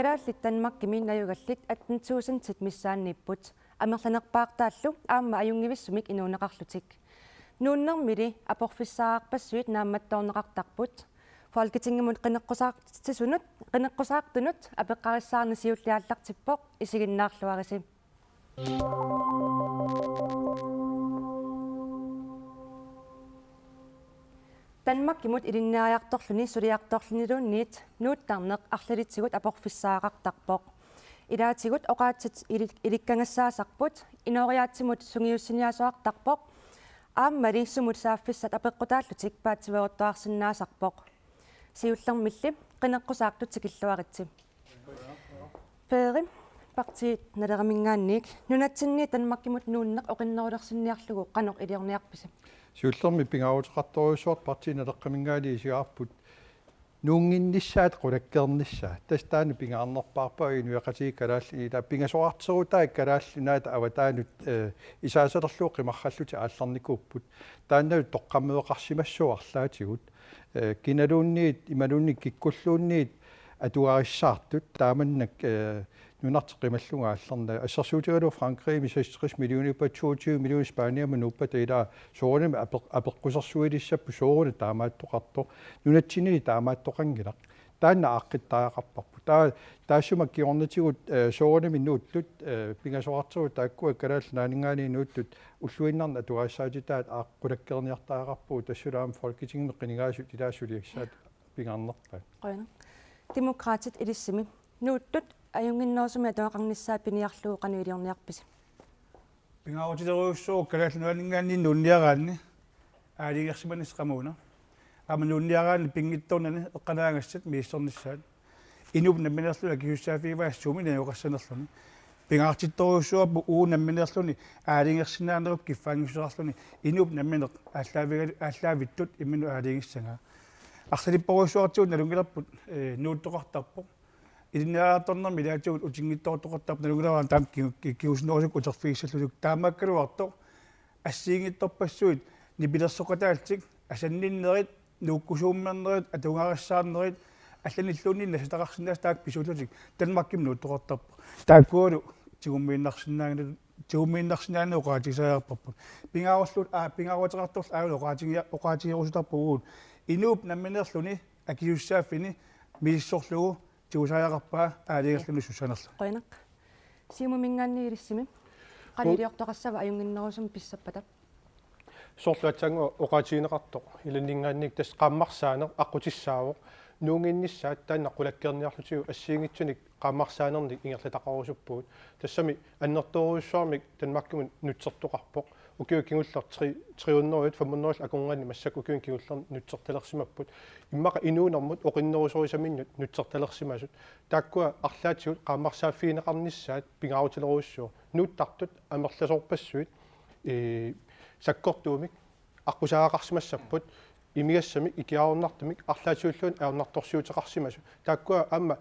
Kadaallit Danmarkimi najugallit 18.000 tit missaanniipput amerlanerpaartaallu aamma ajungivissumik inuunaqarlutik nuunnermili aporfissaaqarpassuit naammattoorneqartarput Folketingemut qeneqqusaqtunut apeqqarissaarnisiulliaallartippoq isiginnaarluarisi Danmarkimut ilinniariartorluni suliartorluniluunniit nuuttarneq arlalitigut aporfissaaqartarpoq ilaatigut oqaatsit ilikkangassaasarput inooriaatsimut sungiussiniasuartarpoq aammali sumut saaffissat apeqqutaallutik paatsiveruttuarsinnaasarpoq siullermilli qeneqqusaaqtutik illuaritsi Peeri parti naleramingaanniik nunatsinni Danmarkimut nuunneq oqinnerulersinniarlugu qanoq iliorniarpisi Siullermi pingaavutiqartoriussuart partiinaleqqamingaali isigaarput nuunginnissaat qulakkeernissa tastaani pingaarnerpaarpa inuaqati kalaalli ila pingasoartserutaa kalaallunaata avataanut isaasalerluu qimarralluti aallarnikuupput taannau toqqammeeqarsimassuarlaatigut kinaluunniit imaluunnik kikkulluunniit atuarissaartut taamannak nunarteqimalluga aallarna assersuutigalu Frankrig misastris millioni pa 22 million Spania manuppa teila soornami apeqqusarsuilissappu soorna taamaattoqartor nunatsinili taamaattoqangilaq taanna aaqqittaaqarparpu taassuma kiornatigut soornami nuutlut pingasoarteru taakkua kalaallnaaningaani nuuttut ulluinnarna atuarissaatitaat aaqqulakkerniartaaqarpu tassulaam Folketinget qinigaasut ilaassuliaksaat pingaarnerpa qoina demokraatit ilissimi nuuttut ajunginnoosumi atuaqarnissaa piniarluu qanuiliorniarpisi pingaarutileruussuu kalaalluaningaanni nuunniaraanni aaligersimanis qamuuna ama nuunniaraanni pingittornani eqqanaangassat miissornissaat inup namminerluna kiussaafiivaassumi nanuqassanerluni pingaartittoruussuarpu uunamminerluni aaligersinaanerup kiffaangissuarluni inup nammineq aalлaavittут imminu aaligissangaa арсалиппорусуартиут налунгиларпут нуутtoqartarpoq илинниараторнэрми илаатигут утингиттоортоqartarp налунгилараан таам киуснерусук утерфииссаллулук таамааккалуарто ассиингиттарпассуит нипилерсоqataалтик асанниннерит нууккусууммернерит атунгарассаарнерит алланиллууннинна сатақарсинаас таак писулутик Danmarkим нуутtoqartarpoq тааккуалу тигуммииннарсинаану оqaатисаярпарпут пингааруслут пингааруатеқарторл аалу оqaатигерусутарпугуут инууп намминерлүни акиуссааффини мииссорлугу тиусааяқарпаа аалигерлүни суссанерла qoinaq siumumingaanniilissimi qaliliortoqassava ajunginnerusum pissappatat soorluatsangu oqaatigineqartoq ilunningaannik tas qaammarsaane aqutissaawoq nuunginnissaat taanna qulakkerniarlutigu assiingitsunik qaammarsaanerni ingerlataqarusuppuut tassami annertoruussuarmik Danmarkimun nutsertoqarpoq ukiu kingullar 300 500 akungaani massak ukiu kingullar nutsertalersimapput immaqa inuunermut oqinnerusorisaminnut nutsertalersimasut taakkua arlaatigut qaammarsaafiineqarnissaat pingaarutileruussuu nuuttartut amerlasorpassuit sakkortuumik aqusaaqarsimassapput imigassami ikiaornartumik arlaatiulluun aornartorsiuteqarsimasu taakkua amma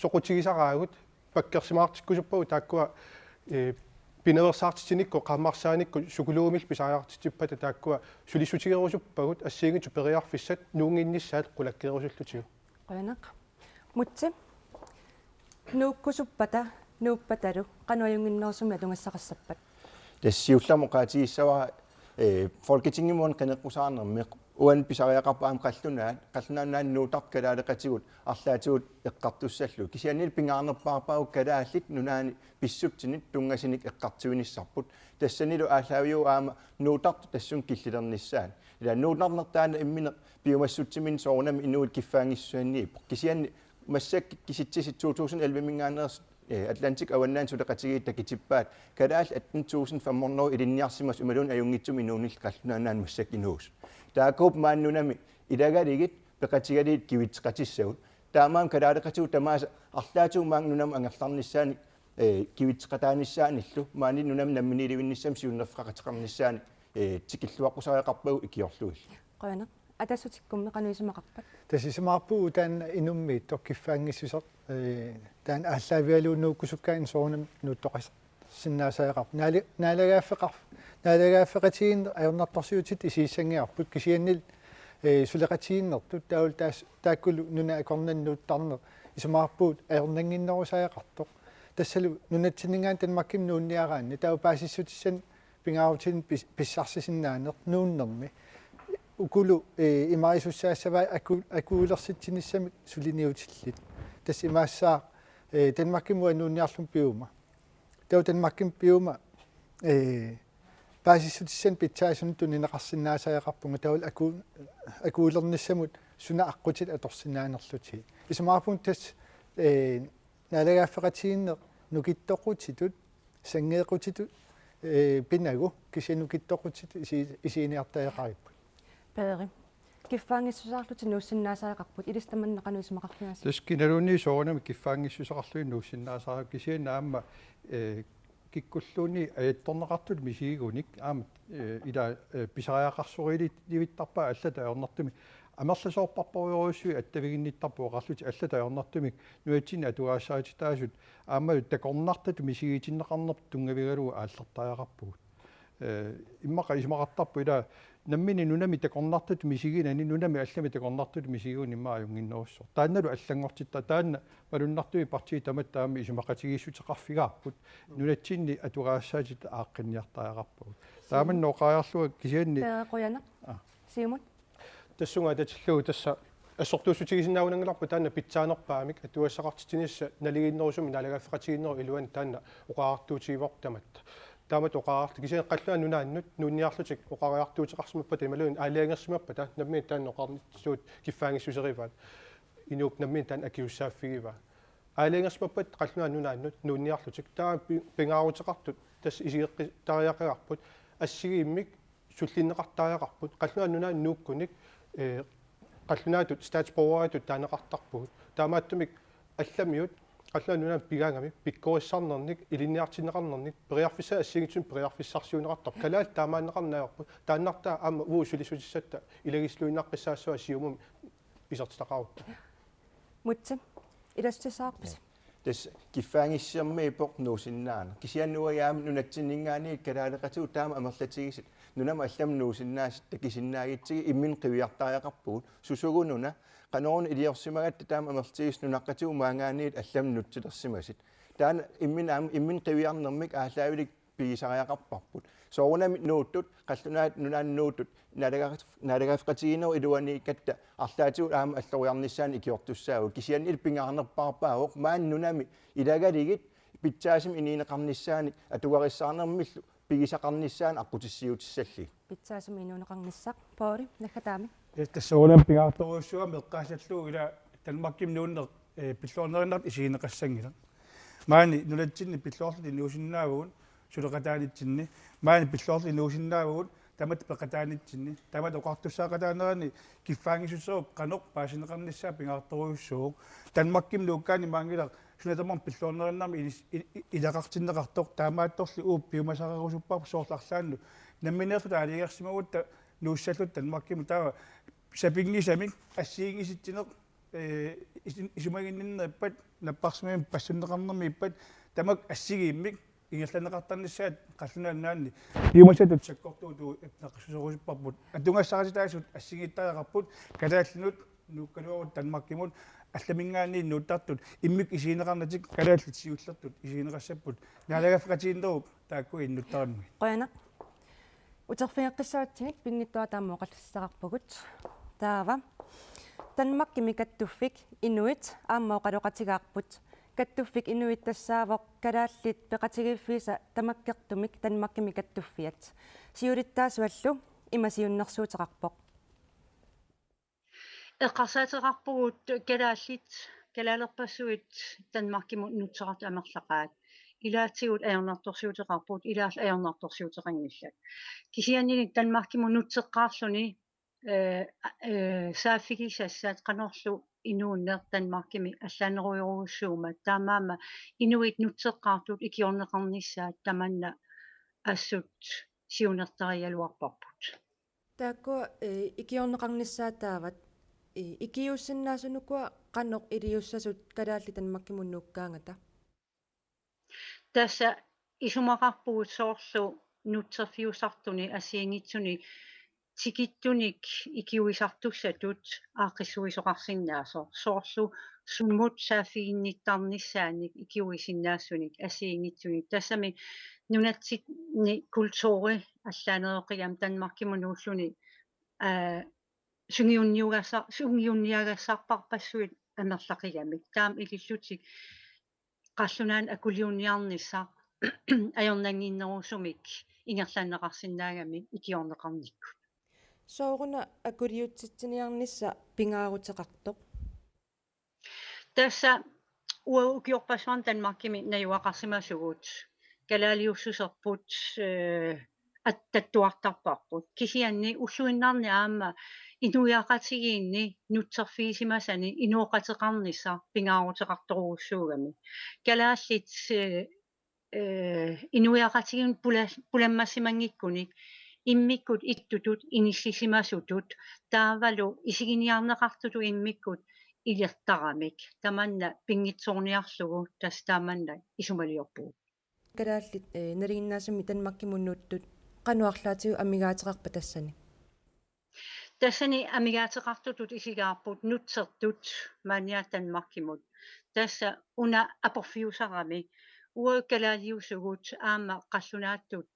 soqutigisaraagut pakkersimaartikkusuppagu taakkua pineversaartitinikko qaammarsaanikku sukuluumil pisaariartitippata taakkua sulisutigerusuppagut assiingitsu periarfissat nuunginnissaat qulakkerusullutigu qoinaq mutsi nuukkusuppata nuuppatalu qanuajunginnersumi atungassaqassappat тассиулламо qaatigissawa Folketingemon qeneqqusaarnermeq uan pisariaqarpaam qallunaannaан nuutart kalaaleqatigut arlaatigut eqqartussallu kisianil pingaarnerpaarpaau kalaallit nunaani pissutsinit tungasinik eqqartuinissarput tassanilu aallaviu aama nuutart tassun killilernissaan ila nuutarnertaana immine piumassuttimin soornam inuut kiffaangissuanniip kisianni massak kisitsisit 2011 mingaaners Atlantic awannan suleqatigiitta kitippaat kalaal 18,500 ilinniarsimas umalun ajungitsum inuunil qallunaanaan massak inuus taakuup maannunami ilagaligit peqatigaliit kivitseqatissagut taamaam kalaaleqatigu tamaasa arlaatigu maannunam angerlarnissaani kivitseqataannissaanillu maani nunam namminiilivinnissam siunnerfraqateqarnissaani tikilluaqqusariaqarpagu ikiorluil qoinaq атассутиккумми кануисимақарпат тасисимаарпуу таан инумми tokkiffaангиссусеқ таан ааллаавиалууннууккусуккаин соорнам нуттоқас синнаасаеқар наалагааффеқатигин аернартарсиутит исииссангиарпут кисианнил сулеқатигиннертут таул тааккулу нуна акорнаннууттарнер исумаарпуут аернангиннерусаақартоқ тассалу нунатсинингаан танмакким нуунниараанни таа паасиссутиссан пингаарутин писсарсисиннаанеқ нууннерми укулу имарисуссаассаваа акуулерситсиниссами сулиниутиллит тас имаассаа танмаккимуа нуунниарлум пиума таа танмакким пиума паасиссутиссан питсаасунту нинеқарсинаасаақарпунга таул акуулерниссамут суна аққутит аторсинаанерлути исумаарпун тас налагааффеқатигинне нукиттоқутитут сангеэқутитут пинагу кисинукиттоқутит исииниартаақариппут Пеери. Киффаангиссусаарлути нууссиннаасаақарпут илистаманнеқануисмақарфингас. таскиналуни соонами киффаангиссусақарлуи нууссиннаасаа кисианаама киккуллууни аятторнеқартут мисигигуник аама ила писариақарсуриили ливиттарпаа аллата аернартуми амерласоорпарпориоруссуи аттавигинниттарпуу қарлути аллата аернартуми нуатсини атугаассаатитаасут аама такорнартат мисигитиннеқарнерп тунгавигалугу ааллартариақарпугут иммақа исмақартарпу ила наммини нунами такорнартат мисигинани нунами аллами такорнартут мисигуун имма аюнгиннеруссоо таанналу аллангортитта таанна малуннартуми партии тамат таами исмақатигиссутеқарфигаарпут нунатсинни атугаассаатит ааққинниартариақарпугут тааманно оқариарлуга кисианни Пееқуяна. Симут. тассунга татиллуу тасса ассортуусутигисиннаунангаларпу таанна питсаанерпаамик атуассақартитинисса налигиннерусуми налагааффеқатигиннеру илуан таанна оқаартуутигивоқ тамат таамат оқаарт кисиан қаллуа нунааннут нуунниарлутик оқариартуутеқарсимаппа тамалуун аалиангерсимаппа та намми таанна оқарнитсуут киффаангиссусериваат инууп намми таан акиуссааффигива аалиангерсимаппат қаллуа нунааннут нуунниарлутик таа пингаарутеқартут тас исиеққи тариақигарпут ассигииммик суллиннеқартариақарпут қаллуа нунаан нууккуник қаллунаатут статсборгаатут таанеқартарпугут таамааттумик алламиут қаллуа нунаан пигаангами пиккориссарнерник илинниартиннеқарнерник периарфиса ассигитсун периарфиссарсиунеқартар калаал таамааннеқарнааварпут тааннартаа аама уу сулисутиссатта илагислуиннаққиссаассуа сиумум исертилақарутта Мутсим. Илассисаарпис. тас киффаангиссиарми ипоқ нуусиннаана кисианнуагаам нунатсиннингаани калаалеқатуу таама амерлатигисит нунама аллам нуусиннаасит такисиннаагитсиги иммин қивиартариақарпугут сусугунуна канорун илиорсимагатта таама амертигис нунаққатуу маангаанниит аллам нутсилерсимасит таана иммин қивиарнермик аалаавилик пигисариақарпарпут соорунами нууттут қаллунаат нунаан нууттут налагаафқатигинеру илуани катта арлаатигут аама аллориарниссаани икиортуссаагут кисианни илпингаарнерпаарпаагоқ маан нунами илагалигит питсаасим ининеқарниссаани атугариссаарнермиллу пигисақарниссаан аққутиссиутиссалли Питсаасум инуунеқарниссақ. Поори нахатаами. тассоолам пингаарторуссуа меққаасаллуу ила танмакким нууннеқ пиллуорнериннарт исиинеқассангила маани нулатсинни пиллуорлут инуусиннаавуун сулеқатаанитсинни маани пиллуорлут инуусиннаавуун тамат пеқатаанитсинни тамат оқартуссаақатаанерани киффаангисуссууп қаноқ паасинеқарниссаа пингаарторуссуук танмакким нууккаани маангила сунатамар пиллуорнериннарми илақартиннеқартоқ таамаатторли ууп пиумасарерусуппарпу соорларлаанну намминеерлу таалигерсимагутта нууссаллут танмаккиму таа сапингисамик ассиингиситсинеқ исумагинниннерпат наппарсимаим пассуннеқарнерми иппат тамак ассигииммик ингерланеқартарниссаат қаллунааннаанни пиумасатут саккортууту наққиссусерусуппарпут атунгассаратитаасут ассигиттаақарпут калааллинут нуккалуарут танмаккимут алламингаани нуттартут иммик исиинеқарнатик калааллит сиуллертут исиинеқассаппут наалагаффеқатигиннеруп таакку иннуттарамми Qoyana. Uterfingeqqissaatsigit pinngittua taammu qallussaqarpugut. Taava. Tanmakkimi kattuffik inuit aammo qaluqatigaarput. Kattuffik inuit tassaavoq kalaallit peqatigiffiisa tamakkertumik tanmakkimi kattuffiat. Siulittaasuallu imasiunnersuuteqarpoq. Eqqarsaatiqarpugut kalaalerpassuit tanmarkimut nutseqart amerlaqaat ilaatigut ajornartorsiuteqarput ilaall ajornartorsiuteqanngillat kisianninik tanmarkimu nutseqqaarluni saaffigisassaat qanorlu inuunneer tanmarkimi allaaneruйоругуссуума таамаама инуит нутсеққаартут икиорнеқарнissaат таманна ассут сиунертариалуарпарпут Taakku ikiorneqarnissaataavat ikiussinnaasunukkua qannoq iliussasut kalaalli tanmakkimunnuukkaangata. Tässä isumaqarpugut soorlu nutserfiusartuni assiingitsuni tikittunik ikiuisartussatut aaqissuisoqarsinnaasor soorlu summut saafiinnittarnissaanik ikiuisinnaassуник asiingitsunik тассами нунатситни культури аллаанеэқиам танмаркимунууллуни сунгиунниагассарпарпассуит амерлақигамик таам илиллутик қаллунаан акулиуниарнissaaq ajornangiinnerusumik ингерлаанеқарсинаагами икиорнеқарникку соорuna акулиутситсиниарнisса пингаарутеқартоқ тасса уукиорпассуарн танмаркими наюақарсимасугут калаалиуссусерпут аттаттуартарпарпут кисианни уллуиннарни аама инуяақатигиинни нутсерфиисимасани инуоқатеқарнisса пингаарутеқарторуссуугами калааллит инуяақатигин пуламмассимангиккуник иммиккут иттутут иниллисимасутут таавалу исигиниарнеқартуту иммиккут илертарамик таманна пингитсорниарлугу тастааманна исумалиорпуу калааллит налигиннаасами танмаркимуннууттут кануарлаатигу амигаатеқарпа тассани тассани амигаатеқартутут исигаарпут нутсертут маниатанмаркимут тасса уна апорфиусарами уаккалаалиусугут аама қаллунааттут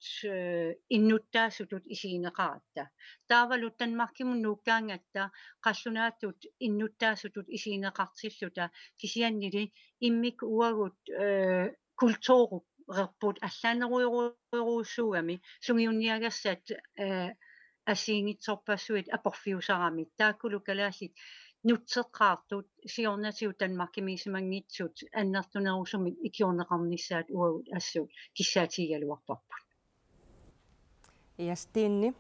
иннуттаасутут исигинеқаратта таавалут танмаркимун нуккаангатта қаллунааттут иннуттаасутут исигинеқартиллута кисианнили иммик уагут культууру рерпут аллаанеруйоруйоруссуугами сунгиунниагассат асиингитсорпассуит апорфиусарами тааккулу калааллит нутсеққаартут сиорнатиу танмаркимисимангитсут аннертунерусумик икиорнеқарнissaат уагут ассут киссаатигалуарпарпут ястиинни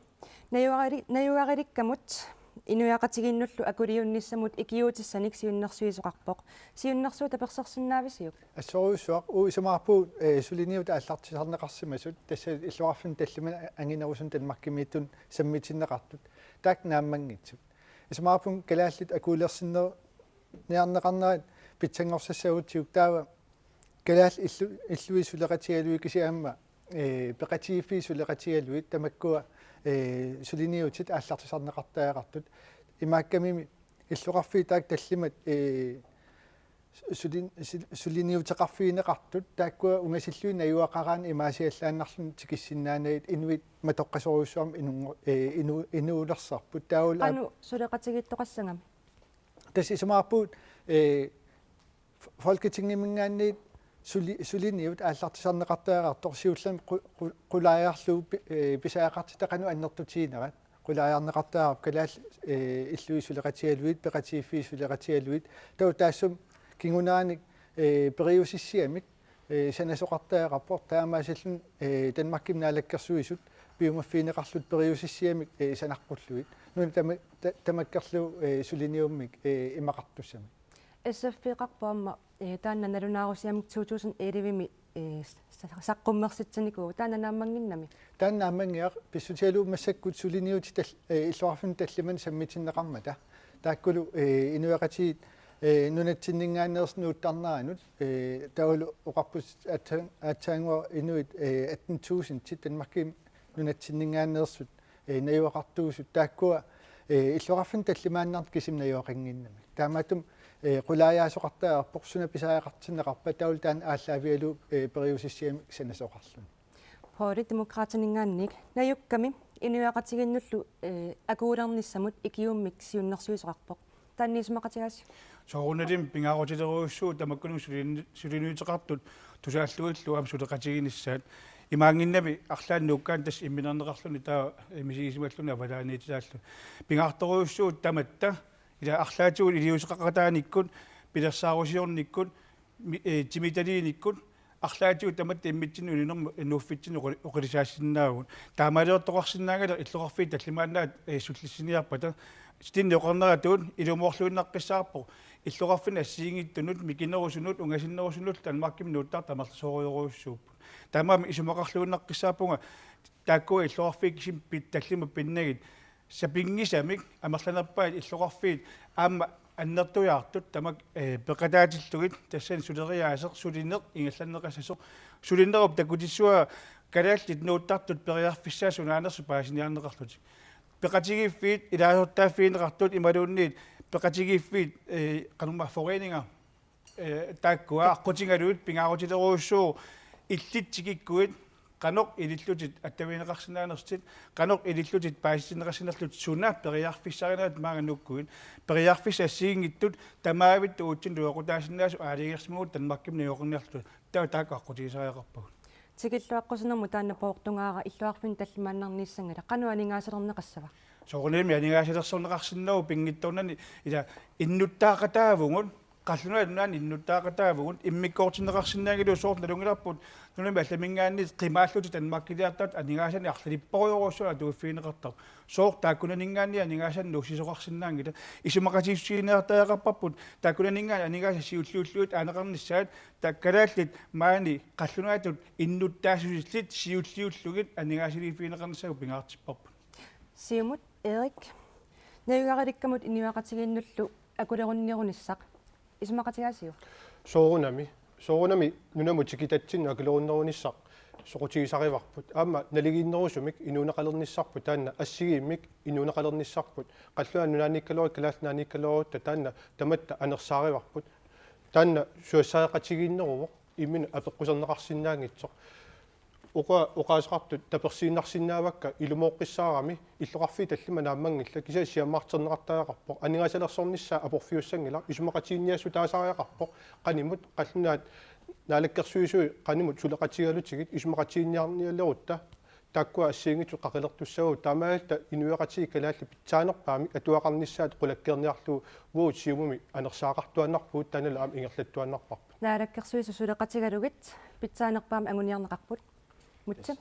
наюариликкамут инуяақатигиннуллу акулиунниссамут икиуутиссаник сиуннэрсуисоқарпоқ сиуннэрсуу таперсерсиннаависиук ассоруусуақ уисамаарпуут сулиниута аллартисарнеқарсимасут тасса иллуарфин таллима ангинерусун танмаркимииттун саммитиннеқартут таак нааммангитсут исмаарпун калааллит акуулерсиннер ниарнеқарнаат питсангорсассагутсиук таава калаал иллуи сулеқатигалуи кисиаама пеқатиифи сулеқатигалуи тамаккуа сулиниутит ааллартисарнеқартаагартут имааккамими иллуқарфи таак таллимат сулиниутеқарфиинеқартут тааккуа унгасиллуи наюақараан имаасиаллааннарлун тикиссиннаанагит инуит матоққасоруссуарм инуулерсарпут тааула ану сулеқатигиттоқассангам тас исмаарпуут folketingimmingaanniit сулиниут ааллартисарнеқартаагартор сиуллам қулааjaarluu писаақартитақану аннертутиинерат қулааjaarнеқартаагап калаал иллуи сулеқатигалуит пеқатииффи сулеқатигалуит тау таассум кингунааник периусиссиамик санасоқартаагаппор таамаасаллун танмарким наалаккерсуисут биумаффиинеқарлут периусиссиамик санаққуллуит нуна тамаккерлу сулиниуммик имақартуссами эсэффиқарпаама таанна налунаарусиамик 2011ми саққуммерситсаникуу таанна нааммангиннами тааннаамангиар писсутиалуу массаккут сулиниути иллуарфин таллиман саммитиннеқармата тааккулу инуяқатиит нунатсиннингаанерснууттарнаанут таулу оқарпус атсаангуа инуит 18000 титанмарким нунатсиннингаанерсут наюақартуусут тааккуа иллуарфин таллимааннарт кисимнаюақингиннами таамаатум qulaajaasoqartaa porсуна писаақартиннеқарпа таул таан ааллаавиалу периусиссиами санасоқарлун пори демократинингаанник наюкками инуяқатигиннуллу акуулерниссамут икиуммик сиуннэрсуисоқарпоқ таанниисмақатигааси сооруналим пингаарутилеруussuu тамаккунум сулиниутеқартут тусааллуиллу ам сулеқатигиниссаат имаангиннами арлааннууккаан тас имминернеқарлуни таа мисигисималлуни авалааниитилааллу пингаарторуussuu таматта ила арлаатигун илиусеқақатааниккут пилерсаарусиорниккут тимиталииниккут арлаатигу таматта иммитсину унинерму нуффитсину оқилисаассиннаагут таамалеэртоқарсинаагала иллоқарфи таллимааннаат суллиссиниарпата стиннеқорнератуут илумоорлуиннаққиссаарпо иллоқарфина ассиингиттунут микинерусунут унгасиннерусунут танмарким нууттаар тамарласоориоруussууппут таамаами исумақарлуиннаққиссаапунга тааккуа иллоқарфи кисим питталлима пиннагит сапингисамик амерланерпаат иллоқарфиит аама аннертуяартут тамак пеқатаатиллугит тассан сулериаасеқ сулинеқ ингалланнеқассасоқ сулиннеруп такутиссуа калааллит нууттартут периарфиссаа сунаанерсу паасиниарнеқарлутик peqatigiffiit ilaasortaafiineqartut imaluunniit peqatigiffiit qanumma foreninga taakkua aqutingaluut pingaarutileruussuu иллитсикиккуит qanoq ilillutit attaviineqarsinaanersit qanoq ilillutit paasisinneqarsinerlut suna periarfissarinaat maanganukkuit periarfissa assiingittut tamaavit uutsin luoqutaasinaasu aaligersimugut tanmarkim niuqerniarlut taakaqqutisariaqarpagut тикиллуаққусинерму таанна поортунгаара иллуарфин таллимааннарнииссангала қану анингаасернеқассава soqunimi aningaasilersorneqarsinnau pinngittornani ila innuttaaqataavungut qallunaat innuttaaqataavugut immikkoortinneqarsinnaagiluu soornalungilarput nunami allamingaannis qimaalluti tanmarkiliartat aningaasani arlipporuyorussua tuuffiineqartar soor taakkunaningaanni aningaasani nuussisoqarsinnaangila isumaqatiissiineartaaqarparput taakkunaningaani aningaasa siulluulluut aaneqarnissaat takkalaallit maani qallunaatut innuttaasusillit siulliullugit aningaasiliifiineqarnissagu pingaartipparput сиумут эрик навигариликкамут иниуақатигииннуллу акулерунниерунissaq исмақатигаасиу соорунами нунаму тикитатсинну акулеруннерунissaq соқутигисариварпут аама налигииннерусумик инуунеқалерниссарпут таанна ассигииммик инуунеқалерниссарпут қаллуа нунааниккалори калааснааниккалорут таанна таматта анерсаариварпут таанна суассаақатигииннеруво иммину апеққусернеқарсинаангитсоқ уqaasaqartut таперсииннарсинаавакка илумооққиссаарами иллоқарфи таллима нааммангилла киса сиаммаартернеқартаақарпо анингаасалерсорнissaа апорфиуссангила исумақатиинниассу таасариақарпо qaнимут қаллунаат наалаккерсуисуи qaнимут сулеқатигалутигит исумақатиинниарниалерутта таккуа ассиингитсу қақилертуссагу таамаалта инуяқатиги калаалли питсаанерпаами атуақарнissaат қулаккерниарлу вуут сиумуми анерсаақартуаннарпуут танала аам ингерлаттуаннарпарпу наалаккерсуису сулеқатигалугит питсаанерпаами ангуниарнеқарпут мутсам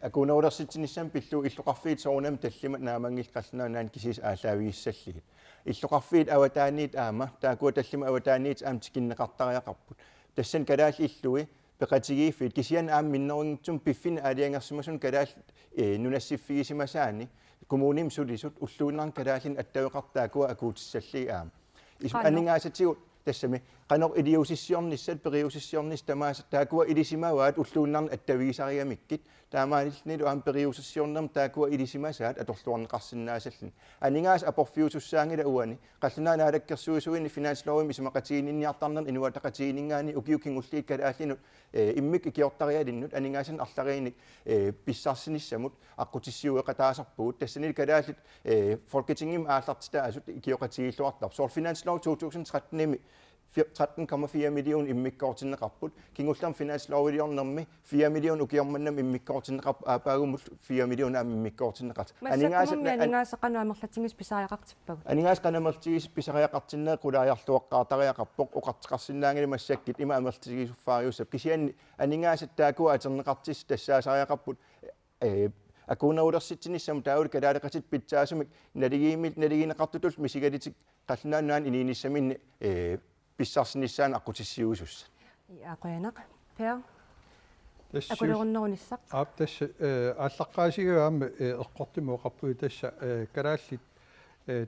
акунаулерситсинissam пиллу иллоқарфиит соорунам таллима наамангилқарсинаа наан кисис аалаавииссаллигит иллоқарфиит аватааниит аама таакуа таллима аватааниит аам тикиннеқартариақарпут тассан калаалли иллуи пеқатигииффит кисиан аам миннерингитсум пиффин аалиангерсимасун калаалли нунассиффигисимасаани коммуним сулисут уллууннарн калааллин аттавеқартаакуа акуутиссалли аама анингаасатигут тассами qanoq iliusissiornissat periusissiornis tamaas taakua ilisimawaat ulluunnarn attaviisariamikkit taamaanilnilu aam periusissiornerm taakua ilisimasaat atorluarneqarsinnaasallin aningaas aporfiusussaangila uani qallunaa naalakkersuisuini finanslovim isimaqatiininniartarnerm inuataqatiiningaani ukiuking ulliit kalaallinu immik ikiortarialinnut aningaasan arlariinik pissarsinissamut aqqutissiueqataasarpuut tassanil kalaallit folketingim aallartitaasut ikioqatiilluartar soor finanslov 2013 13,4 million immikkoortinneqarput kingullam finansloviliornermi 4 million ukiormannam immikkoortinneqarp aapaagumul 4 million aam immikkoortinneqart анингаасақану амерлатингис писариақартиппагу анингаас qanamертигис писариақартиннеэ qulaajorluoqqaatariaqarpoq uqartiqarsinnaangili массаккит има амертигисуффаариуссап кисианни анингаасат таакуа атернеқартис тассаасариақарпут акунаулерситсинissam таавул калаалеқатит питсаасумик налигиинеқартутул мисигалитик қаллунааннаан иниинissamинни писсарсиниссаан аққутиссиусусса ақуянақ пер тассус акулеруннерунissaq аап тасса ааллаққаасигуаама эққортимуоқарпуи тасса калааллит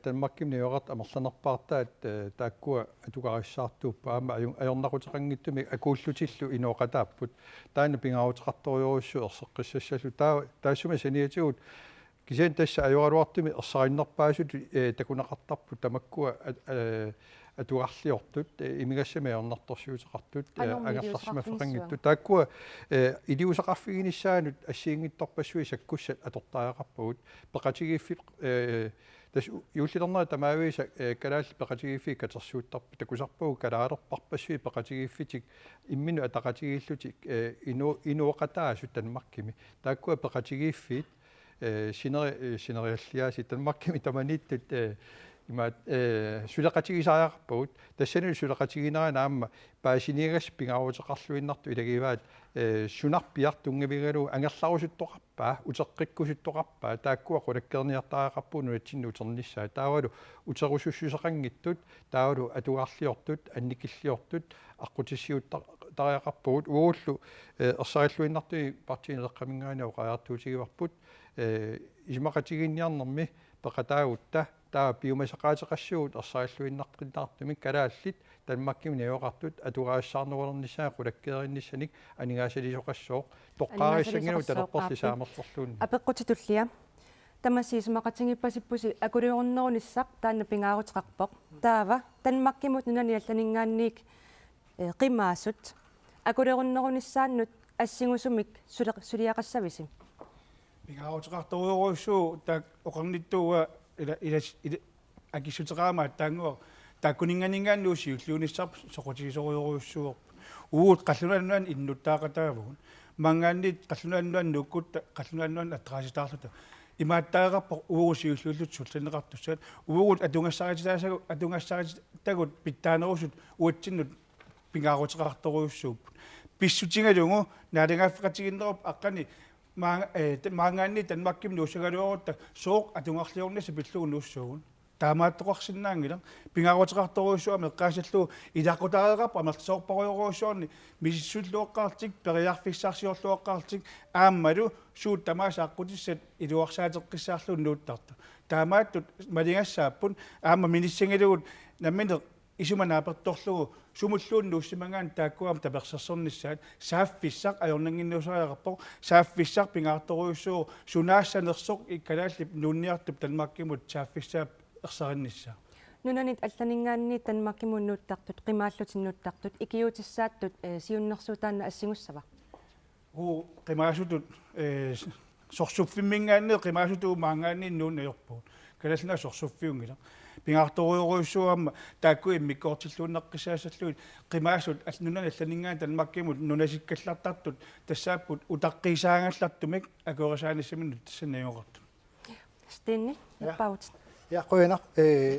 танмаккимни йоқарт амерланерпаартаат тааккуа атугариссаартууппа аама ajornaqutеқангиттуми акууллутиллу инооқатааппут таана пингаарутеқарториоруссу ерсеққиссассалу таассума саниатигут кисиан тасса ajorалуартуми ерсариннерпаасут такунеқартарпут тамаккуа атугарлиортут имигассами ajornartorsiuteqartut агерларсимафеқангитту тааккуа илиусеқарфигиниссаанут ассиингитторпассуи саккуссат атортариақарпагут пеқатигииффит тас юуллернаа тамаависа калаал пеқатигииффи катерсууттарпу такусарпагу калаалерпарпассуи пеқатигииффитик иммину атақатигииллутик инуоқатаасут танмаркими тааккуа пеқатигииффит синериаллиааси танмаркими таманиттут имаат сулеқатигисариақарпагут тассанил сулеқатигинера наама паасиниагас пингаарутеқарлуиннарту илагиваат сунарпиартунгавигалу ангерларусуттоқарпаа утеққиккусуттоқарпаа тааккуа қулаккерниартариақарпуу нуатсинну утерниссаа таавалу утерусуссусеқангиттут таавалу атугаарлиортут анникиллиортут аққутиссиуттариақарпагут ууллу ерсариллуиннартуи партиинеққамингаанау қаартуутигиварпут исмақатигинниарнерми пеқатаагутта таа биумасақаатеқассуут ерсариллуиннартиннаартумик калааллит танмаккими наёқартут атугаассаарнерулернissaа қулаккееринниссаник анигаасалисоқассоо тоққаариссангилу талерпорли саамерлерлуунни апеққутитуллиа тамасис мақатингиппасиппуси акулиорнерунissaq таанна пингаарутеқарпоқ таава танмаккимут нунани алланингаанниик қимаассут акулиорнерунissaannут ассигусумик сулиақассависи пингаарутеқарторуйоруссуу таак оқарниттууа ила акиссутеқаама таангуа тааккунинганингаанулуси уллуунissarp соқутигисоруйоруссуоқ уут қаллунааннуан иннуттаақатаавгун мангааннит қаллунааннуан нуккутта қаллунааннуан атрааситаарлута имааттаагарпо уурусиуллуллут суллинеқартуссаат уурут атунгассаритагут питтаанерусут уатсиннут пингаарутеқарторуйуссууп писсутингалугу наалингаффеқатигиннеруп аққани маангаанни танмакким нуусагалуорутта сооқ атунгарлиорнисса пиллугу нууссуугун таамааттоқарсинаангила пингаарутеқарторуйуссуа меққаасаллу илаққутаареқарпа амерлсоорпаруйоруйуссуарни мисиссуллуоққартик периарфиссарсиорлуоққартик ааммалу суут тамаасааққутиссат илуарсаатеққиссаарлу нууттарта таамааттут малингассааппун аама миниссангалугут намминеқ исуманааперторлугу сумуллуун нууссимангаан тааккуам таперсерсорнissaat сааффиссақ ajornanginnuusariaqarpoq сааффиссақ пингаарторуйуссуу сунаассанерсоқ иккалааллип нуунниартуп танмаккимут сааффиссаап ерсариннisса нунанит алланингаанни танмаккимуннууттартут қимааллутиннууттартут икиутиссааттут сиуннерсуутаанна ассигуссава қимаасутут сорсуффиммингаанне қимаасутуу маангаанни нууннаёрпуут калаллина сорсуффиунгила пингаарторуйоруйуссуамма таакку иммиккоортиллууннаққисаасаллуит қимаасут алнунан алланингаан танмаккимут нунасиккаллартартут тассааппут утаққисаангаллартумик акуерисааниссаминнут тассанаёгорту стинни паут Ja qoyana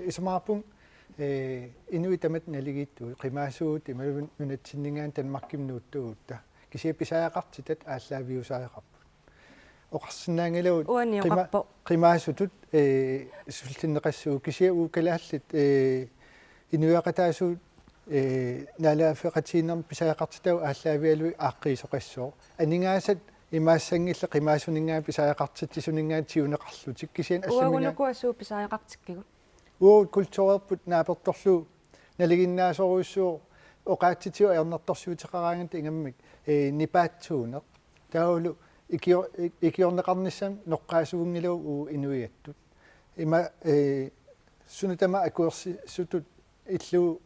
ismaapun inuitamat naligittu qimaasuut imalun nunatsinningaan tanmakkimnuuttuutta kisiapisaaqartitat ааllaавиусаақарпут оқарсинаангалуут уаниоқарпо qimaasutut султиннеқассуу кисиау калааллит инуяқатаасуут налаафеқатииннерм писаақартитау ааllaавиалуи ааққиисоқассоо анингаасат имаассангилла qimaasuningaa писаақартитсунингаа тиунеқарлутик кисиан ассамингаа уагунукуассуу писаақартиккигу уут культуреерпут нааперторлу налигиннаасоруйуссуу оқаатситиу ернерторсуутеқараангат ингаммик нипаатсуунеқ таулу икиорнеқарниссам ноққаасуунгилу уу инуиаттут има сунутама акуерсисутут иллу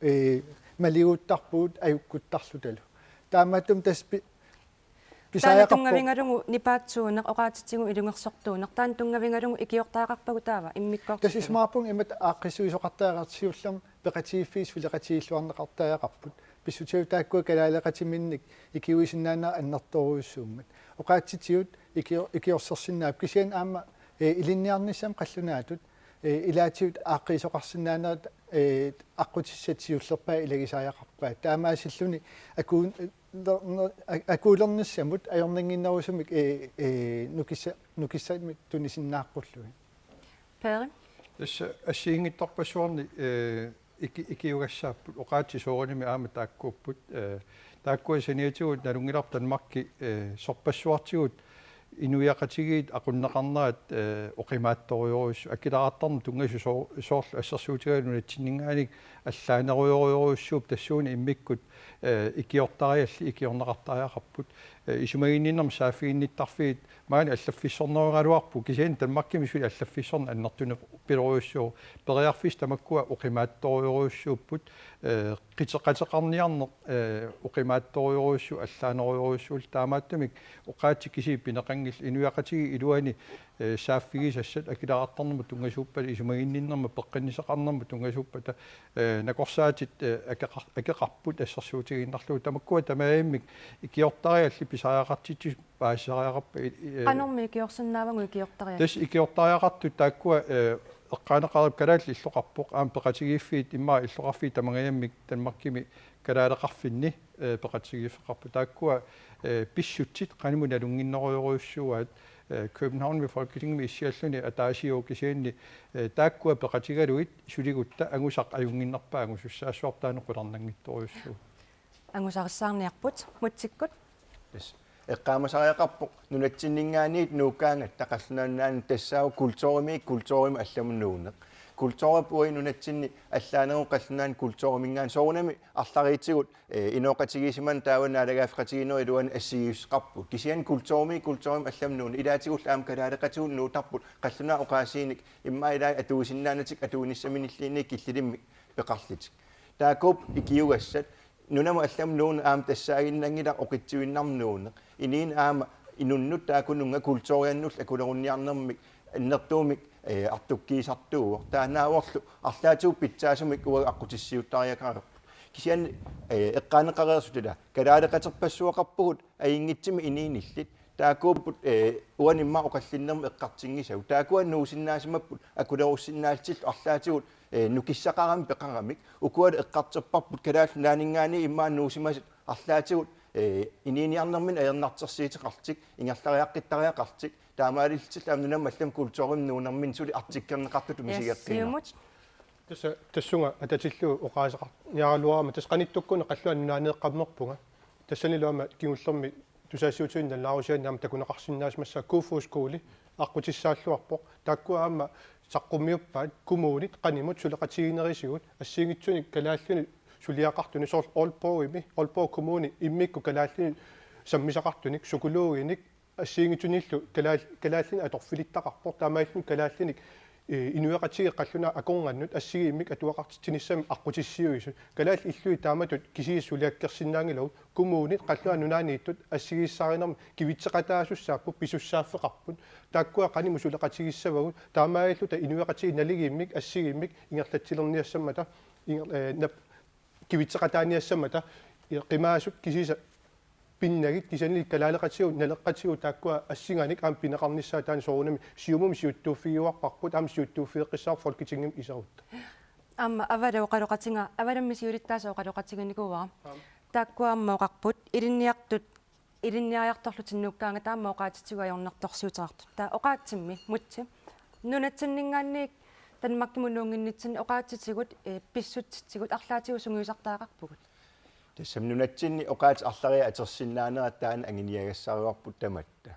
малигууттарпуут аюккуттарлуталу таамааттум тас таана тунгавингалугу нипаатсуунеқ оқаатитсигу илунгерсортуунеқ таан тунгавингалугу икиортаақарпагу таава иммиккорт тас исмаапун имат ааққиссуисоқартаагаатсиуллам пеқатииффис филеқатииллуарнеқартааақарпут писсутиу тааккуа калаалеқатиминник икиуисиннаанаа аннерторуйуссууммат оқаатситиут икиорсерсиннаап кисиан аама илинниарниссам қаллунаатут илаатиут ааққиисоқарсиннаанаа аққутиссатсиуллерпаа илагисааяқарпаа таамаасиллуни акуулерниссамут ajornanginnerusumik нукиссамик тунисиннааққуллуи пери тасса ассиингитторпассуарни икиугассааппут оқаатсисоорними аама тааккууппут тааккуасаниатигут налунгилартан марки сорпассуартигут инуяқатигиит ақуннеқарнерат оқимаатторуйоруссу акилаартарни тунгасу соорлу ассерсуутигалуна атсиннингааник аллаанеруйоруйоруссууп тассууни иммиккут икиортариалли икиорнеқартариақарпут исумагинниннерм саафигинниттарфиит маани аллаффиссорнеругалуарпу кисиан танмаккими суи аллаффиссорна аннартуне пилоруйуссуу периарфис тамаккуа оқимаатторуйоруссууппут қитеқатеқарниарнеқ оқимаатторуйоруссу аллаанеруйоруссуул таамааттумик оқаатси киси пинеқангил инуяқатиги илуани сааффигисассат акилаартарнерму тунгасууппали исумагинниннерма пеққиннисеқарнерму тунгасууппата накорсаатит акеқарпут ассерсуутигиннарлуу тамаккуа тамаиммик икиортариалли писариақартитсус паассариақарпа qanорми икиорсиннаавангу икиортариа тас икиортариақарту тааккуа эққаанеқариб калаалли иллоқарпоқ аам пеқатигииффиит иммаа иллоқарфиит тамагаяммик танмаккими калаалеқарфинни пеқатигииффеқарпу тааккуа писсутсит qaниму налунгиннеруйоруйуссуаат København ved Folketinget i Sjælland at der er jo kiseni takkua peqatigaluit suligutta angusaq ajunginnerpa angusussaassuartaanu qularnangittoriussu ангусарissаарниарпут мутсиккут yes эққаамасариақарпоқ нунатсиннингаанит нуукаангат тақаллунааннаан тассаау культуурими алламнуунеқ культуурап уи нунатсинни аллаанеру қаллунаан культуурмингаан соорунами арлариитсигут иноқатигисиман тааванаалагаафқатигинери дуан ассигиусқарпут кисиан культуурми алламнуун илаатигул аам калаалеқатигун нуутарпут қаллунаа оқаасииник имма илаа атуусиннаанатик атуунissаминиллиинник киллилимми пеқарлитик таакуп икиугассат нунама алламнуун аам тассаагиннангила оқитсуиннарнуунеқ иниин аама инуннут таакунунга культурианнул акулерунниарнэрмик аннертуумик артуккиисартуу таанааворлу арлаатиу питсаасумик уа аққутиссиуттариакаарап кисиан эққаанеқареерсутила калаалеқатерпассуақарпугут аингитсими инииниллит таакууппут уанимма оқаллиннерми эққартингисау таакуан нуусиннаасимаппут акулеруссиннаалтиллу арлаатигут нукиссақарами пеқарамик укуат эққартерпарпут калааллу наанингаани иммаан нуусимасит арлаатигут инииниарнэрмин аернартерсиитеқартик ингерлариаққиттариақартик таамаалиллтил амнунам аллам культуурим нуунэрмин сули артиккернеқартут мисигеққина тассунга ататиллу оқаасеқар яалуарама тасқаниттуккуна қаллуан нуанеэққарнерпунга тассанилуама кигуллерми тусаасиутуин наллаарусиан наама такунеқарсиннаасмассаа куфуускуули аққутиссааллуарпоқ тааккуаама саққуммиуппаат кумуунит qaнимут сулеқатигинерисигут ассиигитсуни калааллуни сулиақартуни соор олпоо коммуни иммикку калааллуни саммисақартуник сукулуугиник ассиигитсуниллу калааллуни аторфилиттақарпор таамааллуни калааллуник инуяқатиги қаллуна аконгannut ассиги иммик атуақартитсиниссами аққутиссиуису калаал иллуи тааматут кисигиссулиаккерсиннаангилау кумуунит қаллуа нунаанииттут ассигиссааринерми кивитсеқатаасуссааппу писуссааффеқарпут тааккуа qaниму сулеқатигиссавагу таамааллута инуяқатиги налигииммик ассигииммик ингерлатсилерниассаммата кивитсеқатааниассаммата қимаасут кисиса пиннагит кисанили калаалеқатигу налеққатигу тааккуа ассиганик аам пинеқарниссаа таани соорунами сиумум сиуттууффигуарпарпут аам сиуттууффиеққиссаар фолкитингим исарутта амма авалу оқалоқатинга аваламми сиулиттааса оқалоқатиганикуа тааккуаммоқарпут илинниариарторлутиннуккаанга таама оқаатитсуга аёрнарторсиутеқарту таа оқаатсимми мутси нунатсиннингаанник танмаккимунуунгиннитсин оқаатитсигут писсутситсигут арлаатигу сунгиусартаақарпугут тассамнунатсинни оқаат арлариа атерсиннаанера таан ангиниагассаруарпут таматта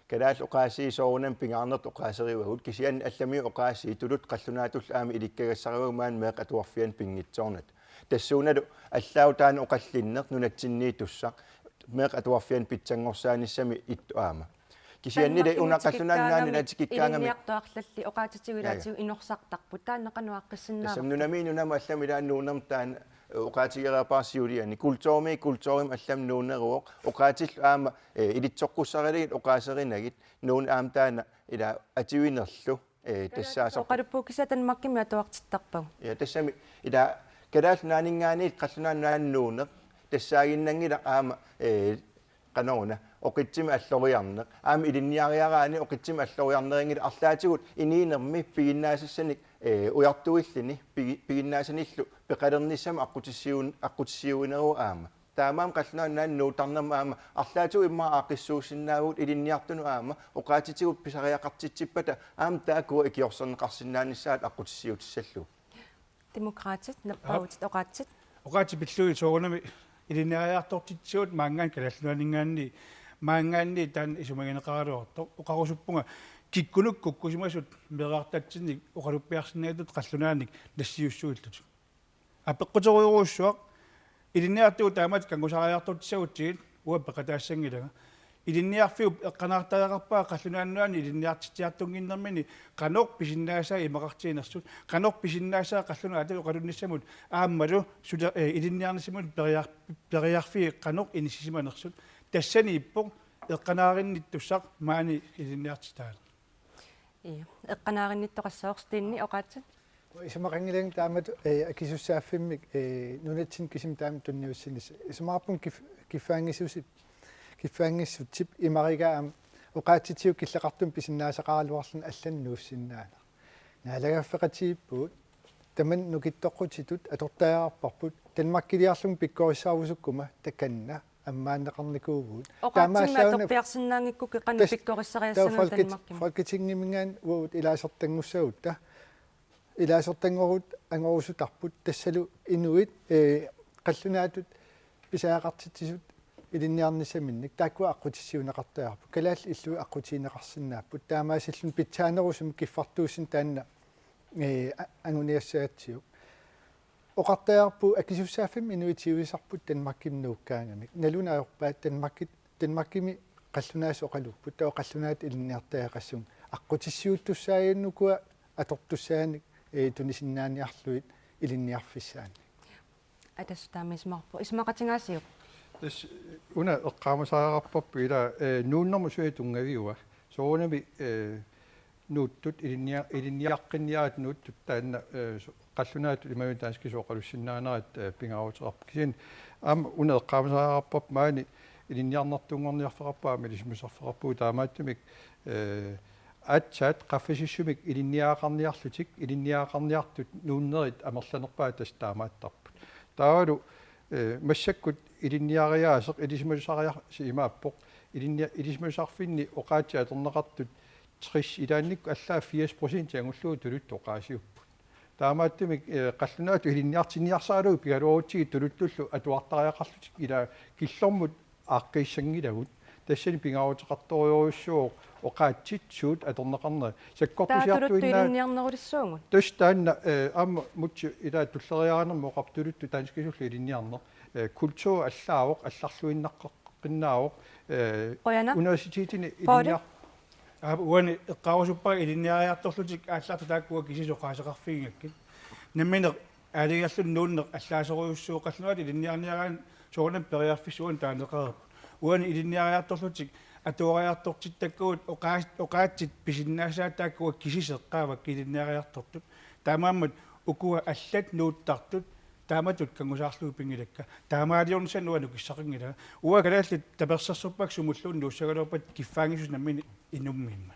калаал оқаасии соорунам пингаарнерт оқаасериуагут кисиан аллами оқаасии тулут қаллунаатул аами иликкагассаруумаан меэқ атуарфиан пингитсоорнат тассууналу аллаау таан оқаллиннер нунатсиннии туссақ меэқ атуарфиан питсангорсааниссами итту аама кисианниле унақаллунааннаани натикиккаангами илинниартоарлалли оқаатитсигулаатигу инорсартарпут тааннеқануаққиссиннаама самнунамиинунама аллами тааннуунерм таан оқаатигераапаарсиулиани культуурим аллам нуунеруоқ оқаатил аама илитсоққуссарилигит оқаасеринагит нуун аам таана ила ативинерлу тассаасо оқалуппукиса танмаккими атуартиттарпагу я тассами ила калаал наанингаани қаллунааннааннуунеқ тассаагиннангила аама канауна оқитсими аллориарнеқ аами илинниариараани оқитсими аллориарнерингила арлаатигут иниинерми пигиннаасассаник уяртуиллини пигиннаасаниллу пеқалерниссама аққутиссиуинеру аама таамаам қаллунааннаан нуутарнерма аама арлаатигу имма аақиссуусиннаагут илинниартуну аама оқаатитигут писариақартитсиппата аам таакуа икиорсернеқарсиннаанissaат аққутиссиутиссаллу демократит наппаутит оқаатсит оқаати пиллуи соорунами илинниариартортитсуут маангаан калаллуанингаанни маангаанни таан исумагинеқаруарто оқарусуппунга киккунук куккусимасут мераартатсинник оқалуппиарсинаатут қаллунааник нассиуссуиллут апеққутеруйоруссуақ илинниартуу таамат кангусариартортисагутсигит уа пеқатаассангилага илинниарфиу эққанаартаақарпаа қаллунааннуани илинниартитсиартунгиннэрмини қанеқ писиннаасаа имақартиинерсут қанеқ писиннаасаа қаллуна ату оқалунниссамут ааммалу сула илинниарнисимут периарфи қанеқ инисисиманерсут тассани иппоқ эққанааринниттуссақ маани илинниартитаала эққанааринниттоқассаорстиинни оқаатсит исмақангиланг таамат акисуссааффиммик нунатсин кисим таамат тунниуссинис исмаарпун киффаангисусит киффаангиссутсип имаригаам оқаатитиу киллеқартум писиннаасақаралуарлун аллан нууссиннаана наалагаффеқатииппут таман нукиттоққутитут атортаярарпарпут танмаккилиарлун пиккориссаарусуккума таканна аммааннеқарникуугуут оқаатсимма торпиарсинаангикку қани пиккориссариассанга танмакким фолкетингимингаан уут илаасертангуссагутта илаасертангорут ангорусутарпут тассалу инуит қаллунаатут писаақартитсисут илинниарнисаминник тааккуа аққутиссиунеқартаярпу калаал иллуи аққутиинеқарсинааппут таамаасиллун питсаанерусум киффартуусин таанна ангуниассаатсиу оқартаярпу акисуссааффим инуитиуисарпут танмаккимнууккаангамик налунаажорпаат танмаккими қаллунаасу оқалуппут таа қаллунаат илинниартаақассун аққутиссиуттуссааюннукуа атортуссааник тунисиннааниарлуит илинниарфиссаани атассутаамисмарпу исмақатингаасиуп тас уна эққаамасаарарпарпу ила нууннэрму тунгавиуа соонами нууттут илинниаққинниаат нууттут таанна қаллунаат имавин таански соқалуссиннаанерат пингаарутеқарпу кисин аама уна эққаамасаарарпарпу маани илинниарнартунгорниарфеқарпаа милисмусарфеқарпуу таамааттумик атсаат qaffasissumik илинниаақарниарлутик илинниаақарниартут нууннерит амерланерпаа тас таамааттарпут таавалу массаккут илинниариаасеқ илисмусариарси имааппоқ илисмусарфинни оқаати атернеқартут трис илаанникку аллаа 80% ангуллуу тулут оқаасиуппут таамааттумик қаллунаату илинниартинниарсаалуу пигалуутиги тулуттуллу атуартариақарлутик ила киллормут ааққиссангилагут тассани пингаарутеқарториуруссуу оқаатсит суут атернеқарнера саккортусиартуиннаа илинниарнерулиссуугун тус таанна аама мутси илаа туллериаанермо оқартулутту таанскисуллу илинниарнер культур аллаавоқ алларлуиннаққиннаавоқ қояна университетини илинниар уани эққарусуппаа илинниариарторлутик аалларту тааккуа кисисоқаасеқарфигингаккит намминеқ аалигаллун нууннеқ аллаасеруйуссуу қаллунаат илинниарниараан соорнам периарфиссуун таанеқарап уани илинниариарторлутик атуариартортиттаккуут оқаатсит писиннаасаа тааккуа кисисеққаавак илинниариартортут таамааммат укуа аллат нууттартут тааматут кангусаарлуу пингилакка таамаалиорнсан нуану киссақингила уа калааллит таперсерсуппак сумуллуун нууссагалуупат киффаангисус наммини инуммиимма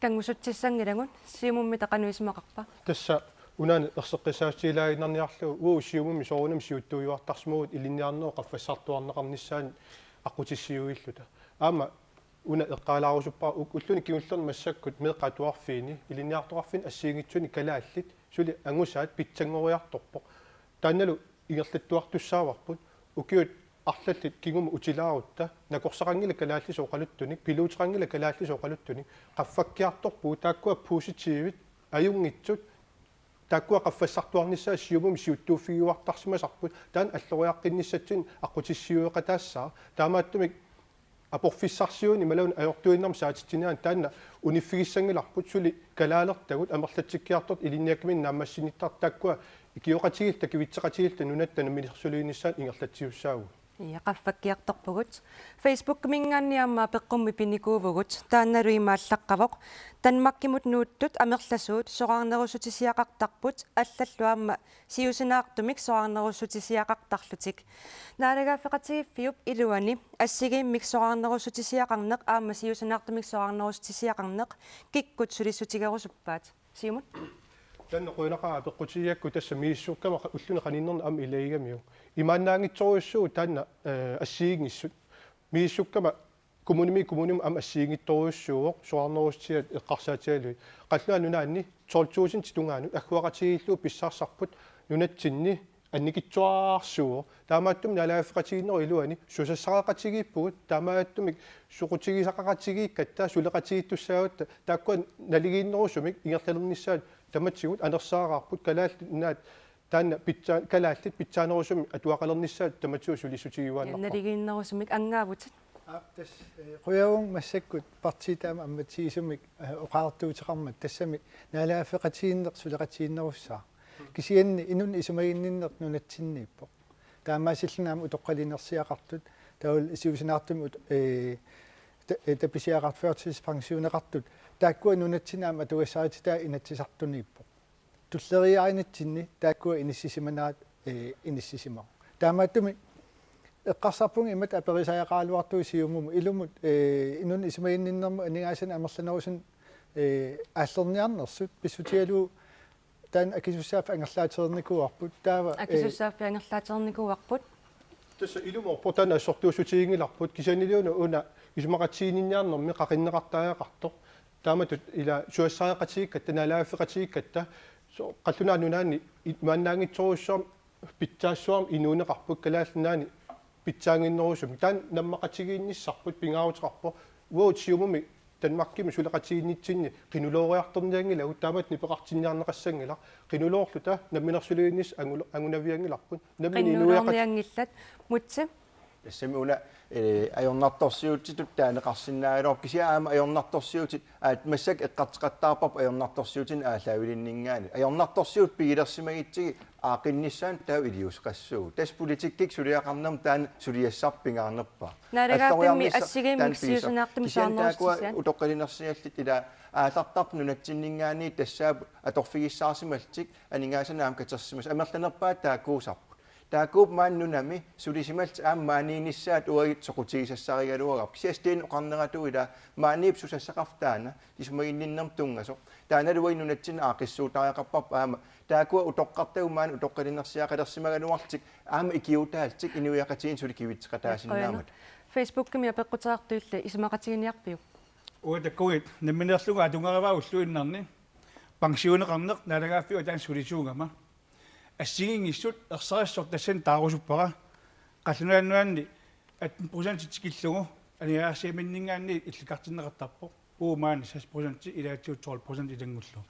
кангусутсиссангилагун сиумумми тақануисмақарпа тасса унаани ерсеққисаастилаагинарниарлу уу сиумми соорунам сиуттуйуартарсмуут илинниарноо qaffassaartuarneqarnissaani аққутиссиуиллута аама уна эққалаарусуппаа уллуни кигуллерни массаккут меққатуарфиини илинниартоқарфин ассиигитсуни калааллит сули ангусаат питсангориарторпоқ таанналу игерлаттуартуссааварпут укиут арлаллит кигума утилаарутта накорсақангила калаалли соқалуттуник пилуутеқангила калаалли соқалуттуник qaffakkiartorpuu тааккуа поситивит аюнгитсут тааккуа qaffассартуарниссаа сиумум сиуттууфигуартарсимасарпут таан аллориаққинниссатсин аққутиссиуеқатаассаа таамааттумик апорфиссарсиуни малаун аёртуиннарм саатитсинаан таанна униффигиссангиларпут сули калаалертагут амерлатсиккиарторт илинниаккимин нааммассиниттар тааккуа икиоқатигилта кивитсеқатигилта нунаттана милерсулуинissaan ингерлатсиуссаагу qaffakkiartorpugut Facebook mingaanniammaa peqqummi pinnikuuvugut taannaluimaallaqқavoq tanmakkimut nuuttut amerlasuut soqarnerussutisiaqartarput аллаллуаама сиусинаартумик soqarnerussutisiaqartarlutik наалагаффеқатигиффиуп илуани ассигииммик soqarnerussutisiaqarneq аама сиусинаартумик soqarnerussutisiaqarneq киккут сулиссутигарусуппаат сиумут танна қуинақаа пеққутиакку тасса мииссууккама уллуни қаниннерни ам илаигамиу имааннаангитсоруйуссуу танна ассиигниссут мииссуккама коммуним ам ассиигитторуйуссууоқ соарнерустиат эққарсаатиалуи қаллуа нунаанни тоолтуусин титунгаану аккуақатигиллуу писсаарсарпут нунатсинни анникитсуаарсуо таамааттум налааффеқатигиннер илуани сусассареқатигиппугут таамааттумик суқутигисақақатигиккатта сулеқатигиттуссаагутта тааккуа налигииннерусумик ингерлалерниссаат таматсигут анерсаараарпут калаалли наат таанна питсаа калааллит питсаанерусуми атуақалерниссаат таматсуу сулиссутигивааннарпа налигииннерусумик ангаавутит тас қуяун массаккут партитаама амматсигисумик оқаартуутеқармат тассами налааффеқатигиннер сулеқатигиннеруссаа кисианни инун исумагинниннер нунатсиннииппо таамаасиллунаама утоққалинерсиақартут таул исиусинаартумут таписиақарт фертиспансионеқартут тааккуа нунатсинаама тугассаатитаа инатсисартунииппо туллериааринатсинни тааккуа иниссисиманаат иниссисимаа таамааттуми эққарсарпунг имат аперисаяақаалуартуу сиумум илумут инун исумагинниннерму анигаасан амерланерусин ааллерниарнерсут писсутиалуу таан акисуссааф ангерлаатерникуарпут таава акисуссааффи ангерлаатерникуарпут тасса илуморпо таана ассортуусутигингиларпут кисанилиуна уна исумақатсиининниарнерми қақиннеқартааяқарто тааматут ила суассареқатигиккатта налааффеқатигиккатта қаллунаа нунаани мааннаангитсоруссуам питсаассуарм инуунеқарпут калааллунаани питсаангиннерусум таан наммақатигиинниссарпут пингаавутеқарпо уутсиумуми танмаккими сулеқатигиннитсинни қинулоориарторниангила таамат нипеқартинниарнеқассангила қинулоорлу та намминерсулииннис ангунавиангиларпут наммини qinnuloorniangillat mutsi тассами уна ajornartorsiutitut taanеқарсинаагалоор кисиаама ajornartorsiutit аат массак эққартеқаттаарпап ajornartorsiutin аалаавилиннингаани ajornartorsiut пигилерсимагитсиги аақинниссаан таа илиусеқассуу тас политиккик сулиақарнам таан сулиассарпингаарнерпа нарагааппимми ассигиммиксиусунаартум саарнерсисиан утоққалинерсиаллит ила аалартарп нунатсиннингаани тассаап аторфигиссаарсималтик анингаасанаам катерсимас амерланерпаа таакуусарп таакууп мааннунами сулисималт ааммааниинissaat уагит соқутигисассаригалуарап кисиастиин оқарнерату ила мааниип сусассақартаана исмагинниннерм тунгасо тааналуайнунатсин аақиссуутариақарпарп аама таакуа утоққартагумаан утоққалинерсиақалерсимагалуартик аама икиутаалтик инуиақатиин суликивитсеқатаасиннаамат Facebook кими апеққутаартуилла исмақатигиниарпиу уатаккугит намминерлуга атунгараваа уллуиннарни пансионеқарнеқ налагааффиу таан сулисуугама ассигингиссут ерсариссор тассан таарусуппара қаллунааннуанни 18% тикиллугу аниаасиаминнингаанни илликартиннеқартарпо уумаани 6% илаатиут 12% илангуллу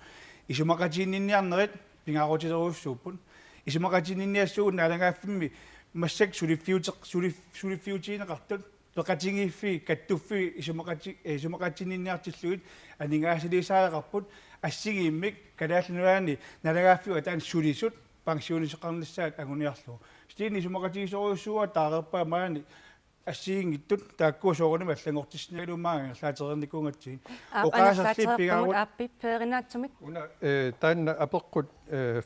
исумақатииннинниарнерит пингаарутилеруссууппут исумақатииннинниассуугу налагааффимми массак сулиффиутиинеқартут пеқатингиффи каттуффи исумақатииннинниартиллугит анигаасилисааеқарпут ассигииммик калааллунуаани налагааффиу атаан сулисут пансионисеқарниссаат агуниарлу стиини сумақатигисоруйуссуа таарерпаа маани ассигингиттут тааккуусоорунами аллагортиссиналумаага лаатерерникунгатсигин оқаасарлиппигаагут аппипперинаатсумик уна таанна апеққут